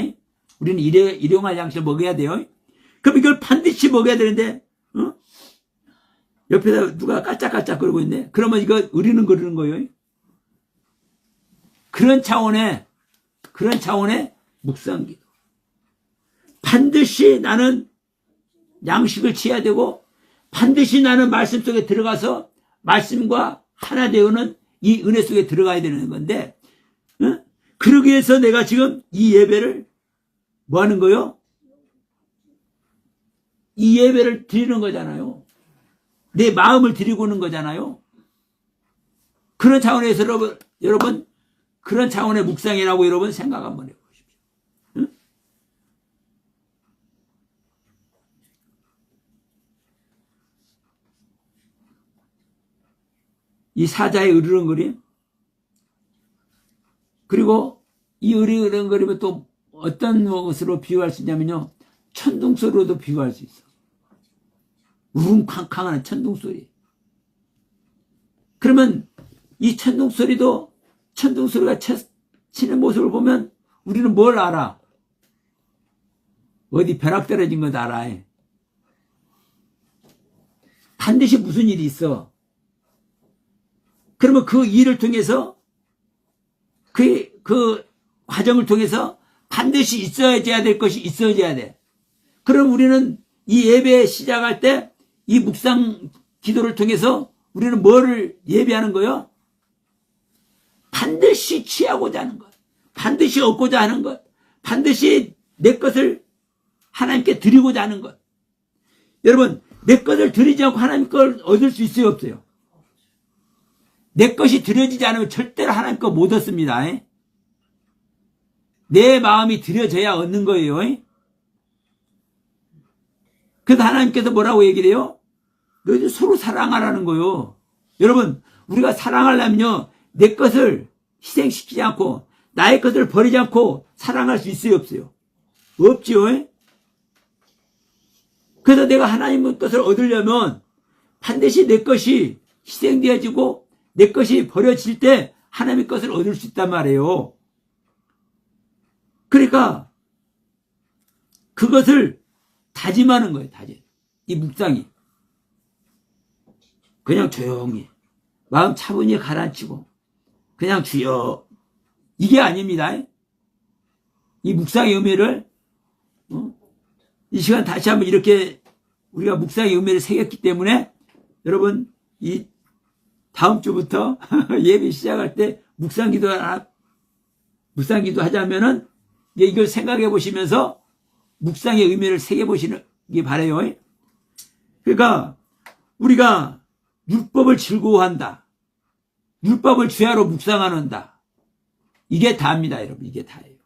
우리는 일용할 양식을 먹어야 돼요. 그럼 이걸 반드시 먹어야 되는데 옆에다 누가 깔짝깔짝 거리고 있네. 그러면 이거 으리는 거리는 거예요. 그런 차원의 묵상기도. 반드시 나는 양식을 취해야 되고 반드시 나는 말씀 속에 들어가서 말씀과 하나 되어는 이 은혜 속에 들어가야 되는 건데 그러기 위해서 내가 지금 이 예배를 뭐 하는 거요? 이 예배를 드리는 거잖아요. 내 마음을 드리고 있는 거잖아요. 그런 차원에서 여러분 그런 차원의 묵상이라고 여러분 생각 한번 해보십시오. 응? 이 사자의 으르렁거림 그리고 이 으르렁거림을 또 어떤 것으로 비유할 수 있냐면요. 천둥소리로도 비유할 수 있어. 우웅쾅쾅하는 천둥소리. 그러면 이 천둥소리가 치는 모습을 보면 우리는 뭘 알아? 어디 벼락 떨어진 것 알아. 반드시 무슨 일이 있어. 그러면 그 일을 통해서 그 과정을 통해서 반드시 있어야 될 것이 있어야 돼. 그럼 우리는 이 예배 시작할 때 이 묵상 기도를 통해서 우리는 뭐를 예배하는 거요? 반드시 취하고자 하는 것. 반드시 얻고자 하는 것. 반드시 내 것을 하나님께 드리고자 하는 것. 여러분, 내 것을 드리지 않고 하나님 걸 얻을 수 있어요, 없어요? 내 것이 드려지지 않으면 절대로 하나님 거 못 얻습니다. 내 마음이 드려져야 얻는 거예요. 그래서 하나님께서 뭐라고 얘기를 해요? 너희들 서로 사랑하라는 거요. 여러분, 우리가 사랑하려면요, 내 것을 희생시키지 않고, 나의 것을 버리지 않고 사랑할 수 있어요, 없어요? 없지요. 그래서 내가 하나님의 것을 얻으려면 반드시 내 것이 희생되어지고 내 것이 버려질 때 하나님의 것을 얻을 수 있단 말이에요. 그러니까 그것을 다짐하는 거예요. 다짐. 이 묵상이. 그냥 조용히 마음 차분히 가라앉히고 그냥 주여, 이게 아닙니다. 이 묵상의 의미를 이 시간 다시 한번 이렇게 우리가 묵상의 의미를 새겼기 때문에 여러분 이 다음 주부터 예배 시작할 때 묵상기도 하자면은 이걸 생각해 보시면서 묵상의 의미를 새겨 보시기 바라요. 그러니까 우리가 율법을 즐거워한다. 율법을 주야로 묵상하는다. 이게 다입니다, 여러분. 이게 다예요.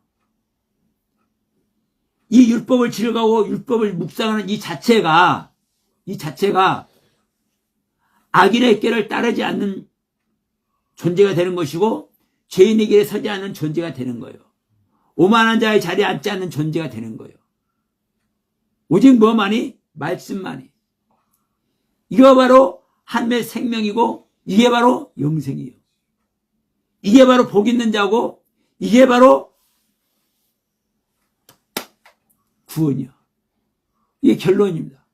이 율법을 즐거워 율법을 묵상하는 이 자체가 악인의 길을 따르지 않는 존재가 되는 것이고 죄인의 길에 서지 않는 존재가 되는 거예요. 오만한 자의 자리에 앉지 않는 존재가 되는 거예요. 오직 뭐만이? 말씀만이. 이거 바로 하나님의 생명이고 이게 바로 영생이에요. 이게 바로 복 있는 자고 이게 바로 구원이요. 이게 결론입니다.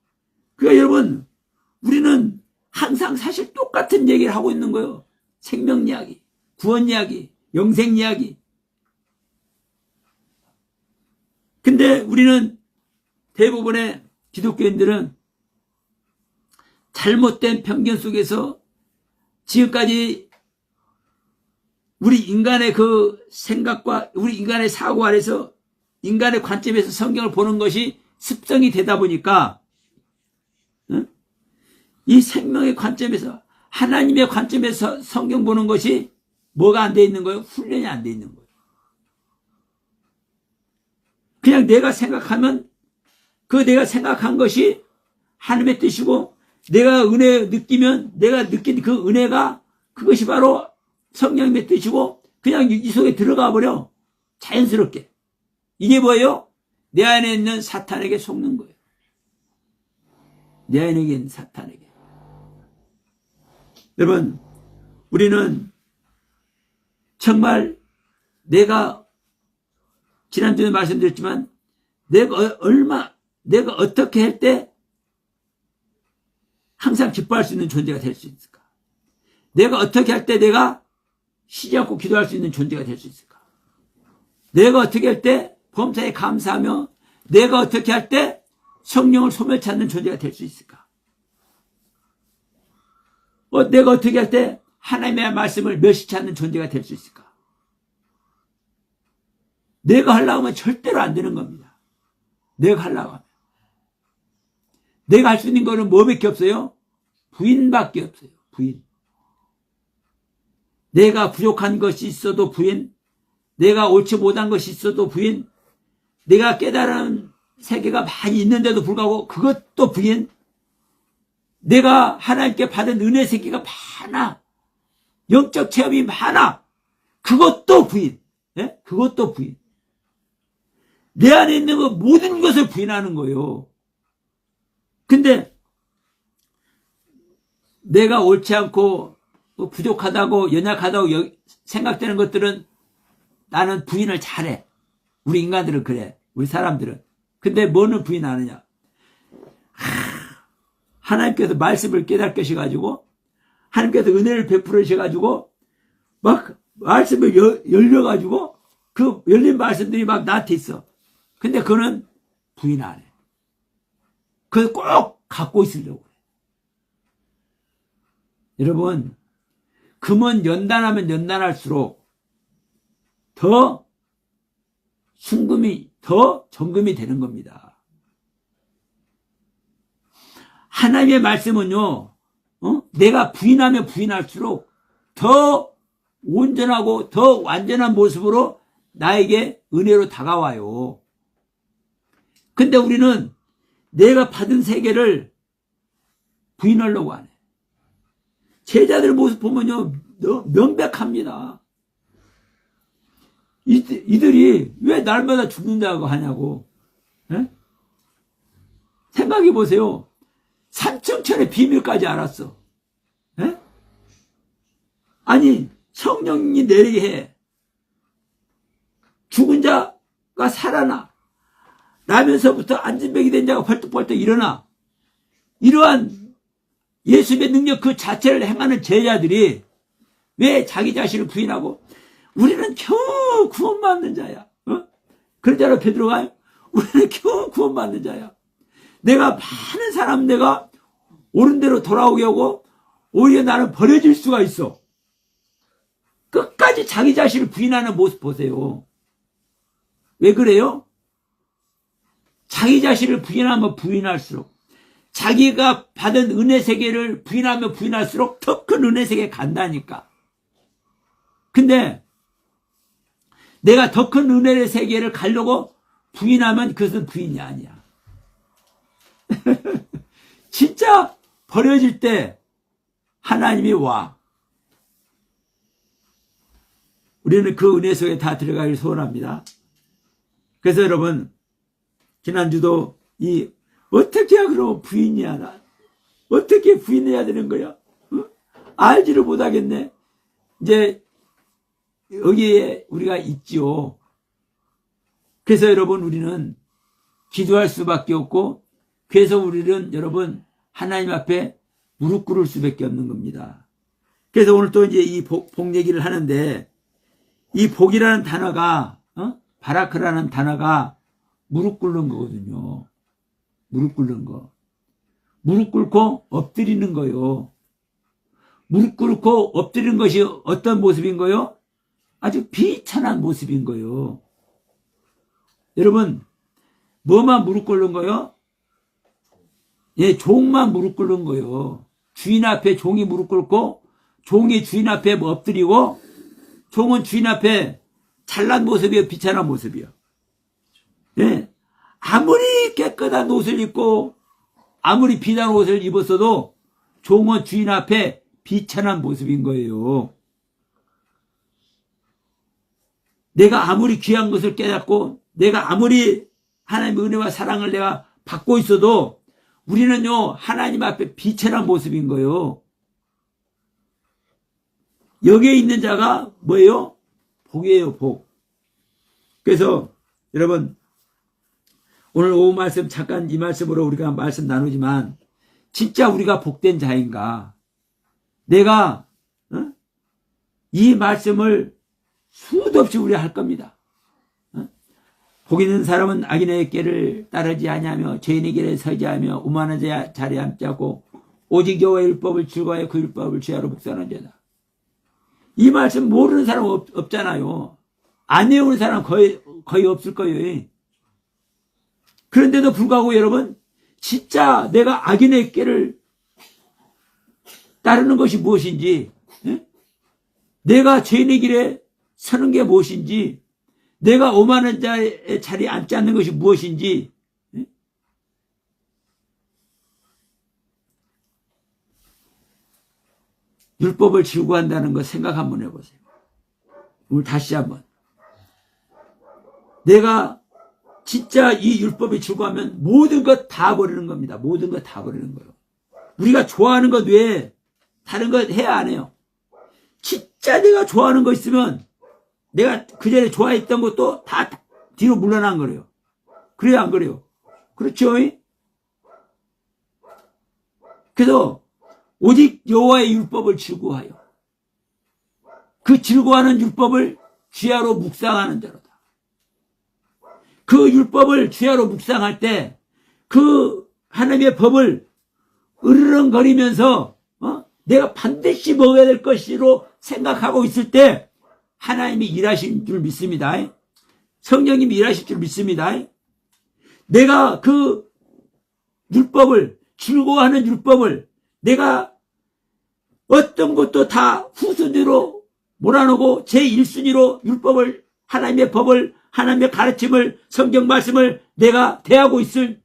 그러니까 여러분 우리는 항상 사실 똑같은 얘기를 하고 있는 거예요. 생명 이야기, 구원 이야기, 영생 이야기. 근데 우리는 대부분의 기독교인들은 잘못된 편견 속에서 지금까지 우리 인간의 그 생각과 우리 인간의 사고 안에서 인간의 관점에서 성경을 보는 것이 습성이 되다 보니까 이 생명의 관점에서 하나님의 관점에서 성경 보는 것이 뭐가 안 돼 있는 거예요? 훈련이 안 돼 있는 거예요. 그냥 내가 생각하면 그 내가 생각한 것이 하나님의 뜻이고 내가 은혜 느끼면 내가 느낀 그 은혜가 그것이 바로 성령님의 뜻이고 그냥 이 속에 들어가 버려. 자연스럽게. 이게 뭐예요? 내 안에 있는 사탄에게 속는 거예요. 내 안에 있는 사탄에게. 여러분 우리는 정말 내가 지난주에 말씀드렸지만 내가 어떻게 할 때 항상 기뻐할 수 있는 존재가 될 수 있을까? 내가 어떻게 할 때 내가 쉬지 않고 기도할 수 있는 존재가 될 수 있을까? 내가 어떻게 할 때 범사에 감사하며 내가 어떻게 할 때 성령을 소멸치 않는 존재가 될 수 있을까? 내가 어떻게 할 때 하나님의 말씀을 멸시치 않는 존재가 될 수 있을까? 내가 하려고 하면 절대로 안 되는 겁니다. 내가 하려고 하면. 내가 할 수 있는 거는 뭐밖에 없어요? 부인밖에 없어요. 부인. 내가 부족한 것이 있어도 부인. 내가 옳지 못한 것이 있어도 부인. 내가 깨달은 세계가 많이 있는데도 불구하고 그것도 부인. 내가 하나님께 받은 은혜 세계가 많아. 영적 체험이 많아. 그것도 부인. 예? 그것도 부인. 내 안에 있는 거 모든 것을 부인하는 거예요. 근데 내가 옳지 않고 부족하다고 연약하다고 생각되는 것들은 나는 부인을 잘해. 우리 인간들은 그래. 우리 사람들은. 근데 뭐는 부인 안 하냐? 하나님께서 말씀을 깨닫게 하셔가지고 하나님께서 은혜를 베풀으셔가지고 막 말씀을 열려가지고 그 열린 말씀들이 막 나한테 있어. 근데 그거는 부인 안 해. 그걸 꼭 갖고 있으려고 그래. 여러분, 금은 연단하면 연단할수록 더 순금이, 더 정금이 되는 겁니다. 하나님의 말씀은요, 내가 부인하면 부인할수록 더 온전하고 더 완전한 모습으로 나에게 은혜로 다가와요. 근데 우리는 내가 받은 세계를 부인하려고 안 해. 제자들 모습 보면요, 명백합니다. 이들이 왜 날마다 죽는다고 하냐고. 에? 생각해 보세요. 삼층천의 비밀까지 알았어. 에? 아니, 성령이 내리게 해. 죽은 자가 살아나. 나면서부터 안진병이 된 자가 벌떡벌떡 일어나. 이러한 예수의 능력 그 자체를 행하는 제자들이 왜 자기 자신을 부인하고 우리는 겨우 구원받는 자야. 그런 자로 베드로가 우리는 겨우 구원받는 자야. 내가 많은 사람 내가 옳은 대로 돌아오게 하고 오히려 나는 버려질 수가 있어. 끝까지 자기 자신을 부인하는 모습 보세요. 왜 그래요? 자기 자신을 부인하면 부인할수록 자기가 받은 은혜 세계를 부인하면 부인할수록 더 큰 은혜 세계에 간다니까. 근데 내가 더 큰 은혜의 세계를 가려고 부인하면 그것은 부인이 아니야. 진짜 버려질 때 하나님이 와. 우리는 그 은혜 속에 다 들어가길 소원합니다. 그래서 여러분, 지난주도 어떻게 그러면 부인이야, 나. 어떻게 부인해야 되는 거야? 알지를 못하겠네. 이제, 여기에 우리가 있지요. 그래서 여러분, 우리는 기도할 수밖에 없고, 그래서 우리는 여러분, 하나님 앞에 무릎 꿇을 수밖에 없는 겁니다. 그래서 오늘 또 이제 이 복 얘기를 하는데, 이 복이라는 단어가, 바라크라는 단어가 무릎 꿇는 거거든요. 무릎 꿇는 거. 무릎 꿇고 엎드리는 거요. 무릎 꿇고 엎드리는 것이 어떤 모습인 거요? 아주 비천한 모습인 거요. 여러분, 뭐만 무릎 꿇는 거요? 예, 종만 무릎 꿇는 거요. 주인 앞에 종이 무릎 꿇고, 종이 주인 앞에 엎드리고, 종은 주인 앞에 잘난 모습이요, 비천한 모습이요. 예. 아무리 깨끗한 옷을 입고, 아무리 비단 옷을 입었어도, 종은 주인 앞에 비천한 모습인 거예요. 내가 아무리 귀한 것을 깨닫고, 내가 아무리 하나님의 은혜와 사랑을 내가 받고 있어도, 우리는요, 하나님 앞에 비천한 모습인 거예요. 여기에 있는 자가 뭐예요? 복이에요, 복. 그래서 여러분, 오늘 오후 말씀 잠깐 이 말씀으로 우리가 말씀 나누지만 진짜 우리가 복된 자인가? 내가 이 말씀을 수도 없이 우리 할 겁니다. 복 있는 사람은 악인의 길을 따르지 아니하며 죄인의 길에 서지 않으며 오만한 자 자리에 앉지 않고 오직 여호와의 율법을 즐거워하여 그 율법을 주야로 묵상하는 자다. 이 말씀 모르는 사람 없잖아요. 안 외우는 사람 거의 없을 거예요. 그런데도 불구하고 여러분, 진짜 내가 악인의 길을 따르는 것이 무엇인지, 내가 죄인의 길에 서는 게 무엇인지, 내가 오만한 자의 자리에 앉지 않는 것이 무엇인지, 율법을 즐거워한다는 거 생각 한번 해보세요. 오늘 다시 한번. 내가 진짜 이 율법이 즐거워하면 모든 것 다 버리는 겁니다. 모든 것 다 버리는 거예요. 우리가 좋아하는 것 외에 다른 것 해야 안 해요. 진짜 내가 좋아하는 거 있으면 내가 그전에 좋아했던 것도 다 뒤로 물러난 거래요. 그래요, 안 그래요? 그렇죠? 그래서 오직 여호와의 율법을 즐거워하여 그 즐거워하는 율법을 주야로 묵상하는 자로다. 그 율법을 주야로 묵상할 때 그 하나님의 법을 으르렁거리면서 내가 반드시 먹어야 될 것으로 생각하고 있을 때 하나님이 일하실 줄 믿습니다. 성령님이 일하실 줄 믿습니다. 내가 그 율법을 즐거워하는 율법을 내가 어떤 것도 다 후순위로 몰아넣고 제1순위로 율법을 하나님의 법을 하나님의 가르침을 성경 말씀을 내가 대하고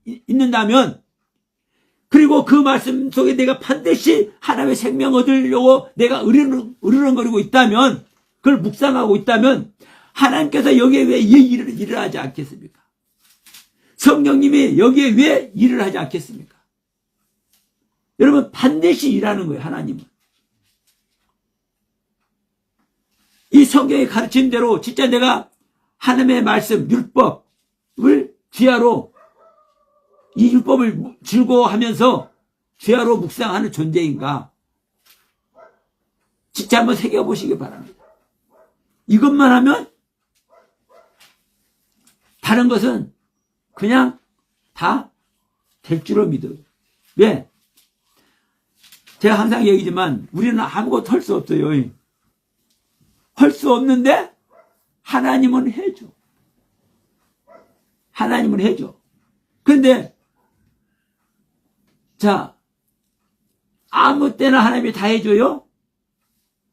있는다면 그리고 그 말씀 속에 내가 반드시 하나님의 생명 얻으려고 내가 으르렁거리고 있다면 그걸 묵상하고 있다면 하나님께서 여기에 왜 일을 하지 않겠습니까? 성령님이 여기에 왜 일을 하지 않겠습니까? 여러분 반드시 일하는 거예요. 하나님은. 이 성경의 가르침대로 진짜 내가 하나님의 말씀, 율법을 죄하로 이 율법을 즐거워하면서 죄하로 묵상하는 존재인가? 진짜 한번 새겨보시기 바랍니다. 이것만 하면 다른 것은 그냥 다 될 줄로 믿어요. 왜? 제가 항상 얘기지만 우리는 아무것도 할 수 없어요. 할 수 없는데 하나님은 해줘. 하나님은 해줘. 근데 자, 아무 때나 하나님이 다 해줘요?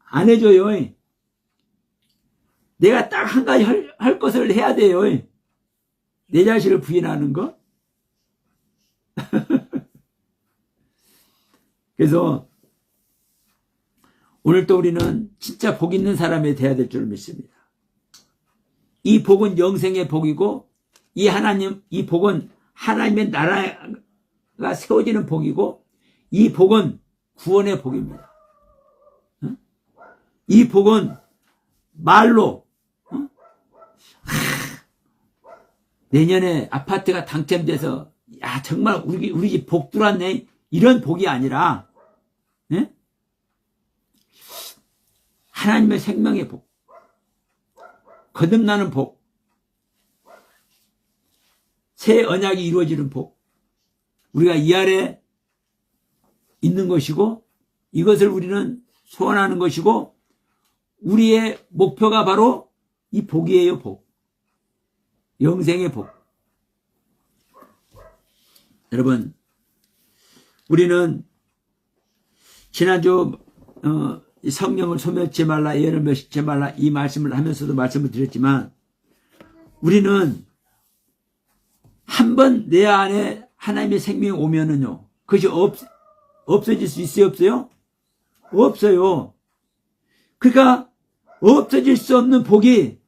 안 해줘요. 내가 딱 한 가지 할 것을 해야 돼요. 내 자신을 부인하는 거. 그래서 오늘 또 우리는 진짜 복 있는 사람이 되어야 될 줄 믿습니다. 이 복은 영생의 복이고 이 복은 하나님의 나라가 세워지는 복이고 이 복은 구원의 복입니다. 이 복은 말로 내년에 아파트가 당첨돼서 야 정말 우리 집 복 들어왔네 이런 복이 아니라 네? 하나님의 생명의 복, 거듭나는 복, 새 언약이 이루어지는 복, 우리가 이 아래 있는 것이고 이것을 우리는 소원하는 것이고 우리의 목표가 바로 이 복이에요. 복, 영생의 복. 여러분, 우리는 지난주 성령을 소멸치 말라, 예언을 멸시치 말라 이 말씀을 하면서도 말씀을 드렸지만 우리는 한번 내 안에 하나님의 생명이 오면은요 그것이 없어질 수 있어요? 없어요? 없어요. 그러니까 없어질 수 없는 복을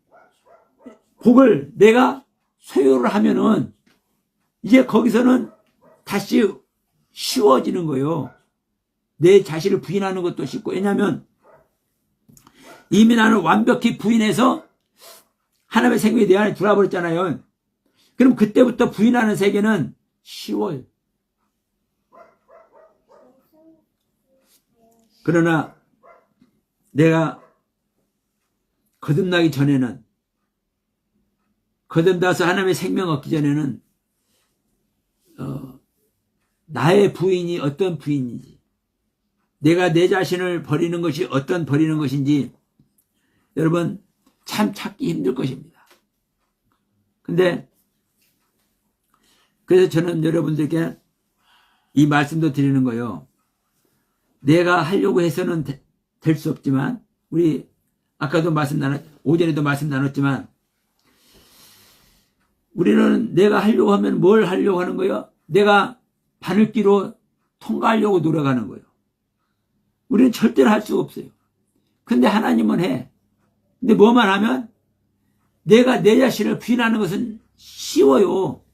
내가 소유를 하면은 이제 거기서는 다시 쉬워지는 거예요. 내 자신을 부인하는 것도 쉽고, 왜냐하면 이미 나는 완벽히 부인해서 하나님의 생명이 내 안에 들어와 버렸잖아요. 그럼 그때부터 부인하는 세계는 쉬워요. 그러나 내가 거듭나기 전에는, 거듭나서 하나님의 생명 얻기 전에는 나의 부인이 어떤 부인인지, 내가 내 자신을 버리는 것이 어떤 버리는 것인지 여러분 참 찾기 힘들 것입니다. 근데 그래서 저는 여러분들께 이 말씀도 드리는 거예요. 내가 하려고 해서는 될 수 없지만, 우리 아까도 오전에도 말씀 나눴지만, 우리는 내가 하려고 하면 뭘 하려고 하는 거예요? 내가 바늘기로 통과하려고 노력하는 거예요. 우리는 절대로 할 수가 없어요. 근데 하나님은 해. 근데 뭐만 하면 내가 내 자신을 부인하는 것은 쉬워요.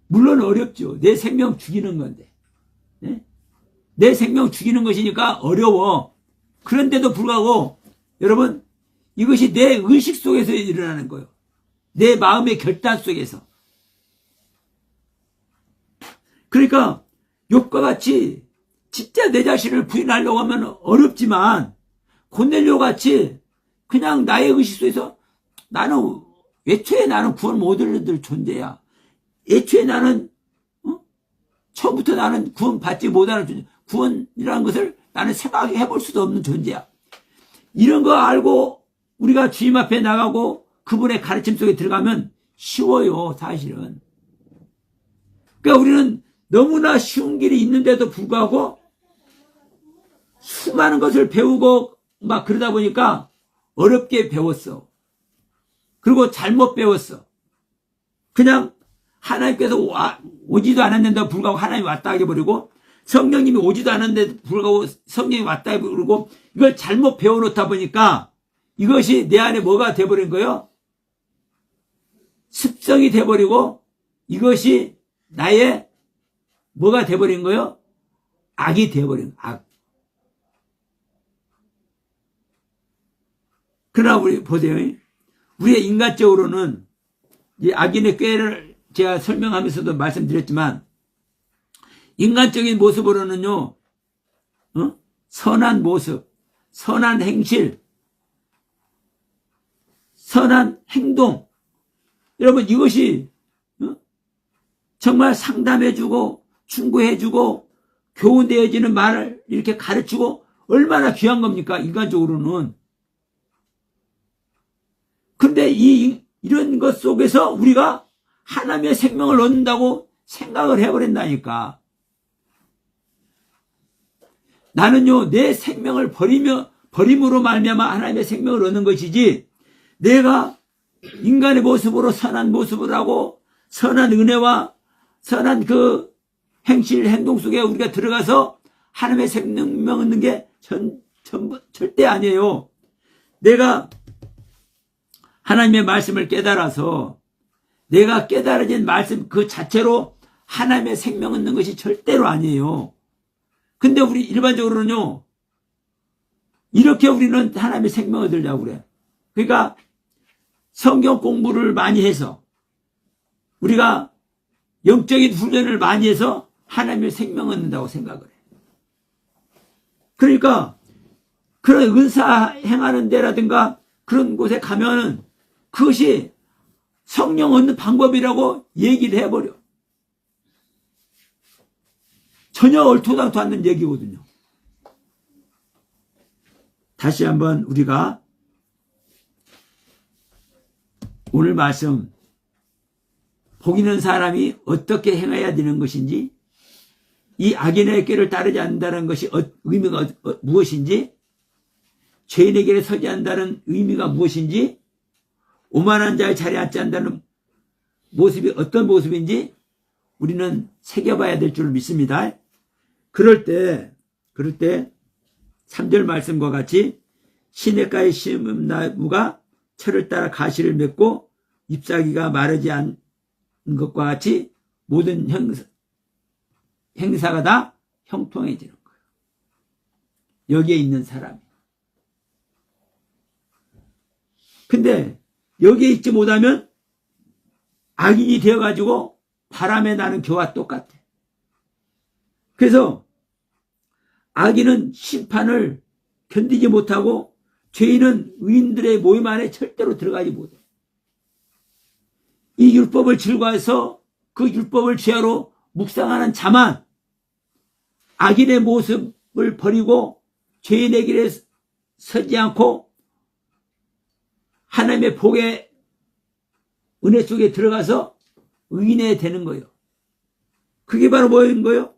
물론 어렵죠. 내 생명 죽이는 건데. 네? 내 생명 죽이는 것이니까 어려워. 그런데도 불구하고 여러분, 이것이 내 의식 속에서 일어나는 거예요. 내 마음의 결단 속에서. 그러니까 욥과 같이 진짜 내 자신을 부인하려고 하면 어렵지만, 고넬료 같이 그냥 나의 의식 속에서 애초에 나는 구원 못 얻을 존재야. 애초에 나는 처음부터 나는 구원 받지 못하는 존재, 구원이라는 것을 나는 생각해 볼 수도 없는 존재야. 이런 거 알고 우리가 주님 앞에 나가고 그분의 가르침 속에 들어가면 쉬워요, 사실은. 그러니까 우리는 너무나 쉬운 길이 있는데도 불구하고 수많은 것을 배우고 막 그러다 보니까 어렵게 배웠어. 그리고 잘못 배웠어. 그냥 하나님께서 오지도 않았는데도 불구하고 하나님이 왔다 해버리고, 성령님이 오지도 않았는데도 불구하고 성령이 왔다 해버리고, 이걸 잘못 배워놓다 보니까 이것이 내 안에 뭐가 돼버린 거예요? 습성이 돼버리고, 이것이 나의 뭐가 돼버린 거예요? 악이 돼버린 거예요. 악. 그러나 우리 보세요. 우리의 인간적으로는 이 악인의 꾀를 제가 설명하면서도 말씀드렸지만 인간적인 모습으로는요, 선한 모습, 선한 행실, 선한 행동, 여러분 이것이 정말 상담해주고 충고해주고 교훈되어지는 말을 이렇게 가르치고 얼마나 귀한 겁니까? 인간적으로는. 그런데 이런 것 속에서 우리가 하나님의 생명을 얻는다고 생각을 해버린다니까. 나는요, 내 생명을 버림으로 말미암아 하나님의 생명을 얻는 것이지, 내가 인간의 모습으로 선한 모습을 하고 선한 은혜와 선한 그 행실 행동 속에 우리가 들어가서 하나님의 생명 얻는 게 절대 아니에요. 내가 하나님의 말씀을 깨달아서 내가 깨달아진 말씀 그 자체로 하나님의 생명 얻는 것이 절대로 아니에요. 근데 우리 일반적으로는요, 이렇게 우리는 하나님의 생명 얻으려고 그래. 그러니까 성경 공부를 많이 해서 우리가 영적인 훈련을 많이 해서 하나님의 생명 얻는다고 생각을 해. 그러니까 그런 은사 행하는 데라든가 그런 곳에 가면은 그것이 성령 얻는 방법이라고 얘기를 해버려. 전혀 얼토당토 않는 얘기거든요. 다시 한번 우리가 오늘 말씀, 복 있는 사람이 어떻게 행해야 되는 것인지, 이 악인의 길을 따르지 않는다는 것이 의미가 무엇인지, 죄인의 길에 서지 않는다는 의미가 무엇인지, 오만한 자의 자리에 앉지 않는다는 모습이 어떤 모습인지 우리는 새겨봐야 될 줄 믿습니다. 그럴 때 3절 말씀과 같이 시냇가에 심은 나무가 철을 따라 가시를 맺고 잎사귀가 마르지 않은 것과 같이 모든 행사가 다 형통해지는 거예요. 여기에 있는 사람이. 근데 여기에 있지 못하면 악인이 되어가지고 바람에 나는 겨와 똑같아. 그래서 악인은 심판을 견디지 못하고 죄인은 의인들의 모임 안에 절대로 들어가지 못해. 이 율법을 즐거워해서 그 율법을 죄하로 묵상하는 자만 악인의 모습을 버리고 죄인의 길에 서지 않고 하나님의 복의 은혜 속에 들어가서 의인이 되는 거예요. 그게 바로 뭐인 거예요?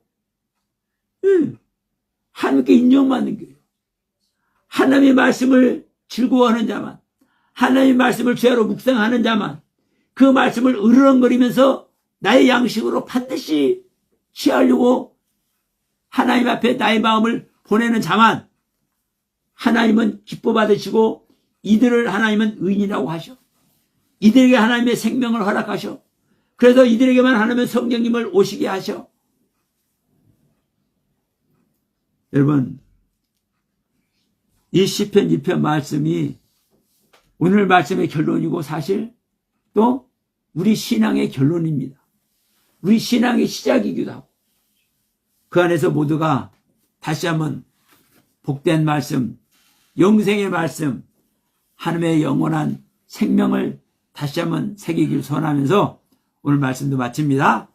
하나님께 인정받는 거예요. 하나님의 말씀을 즐거워하는 자만, 하나님의 말씀을 죄로 묵상하는 자만, 그 말씀을 으르렁거리면서 나의 양식으로 반드시 취하려고 하나님 앞에 나의 마음을 보내는 자만 하나님은 기뻐 받으시고 이들을 하나님은 의인이라고 하셔. 이들에게 하나님의 생명을 허락하셔. 그래서 이들에게만 하나님은 성령님을 오시게 하셔. 여러분, 이 시편 2편 말씀이 오늘 말씀의 결론이고 사실 또 우리 신앙의 결론입니다. 우리 신앙의 시작이기도 하고 그 안에서 모두가 다시 한번 복된 말씀, 영생의 말씀, 하나님의 영원한 생명을 다시 한번 새기길 소원하면서 오늘 말씀도 마칩니다.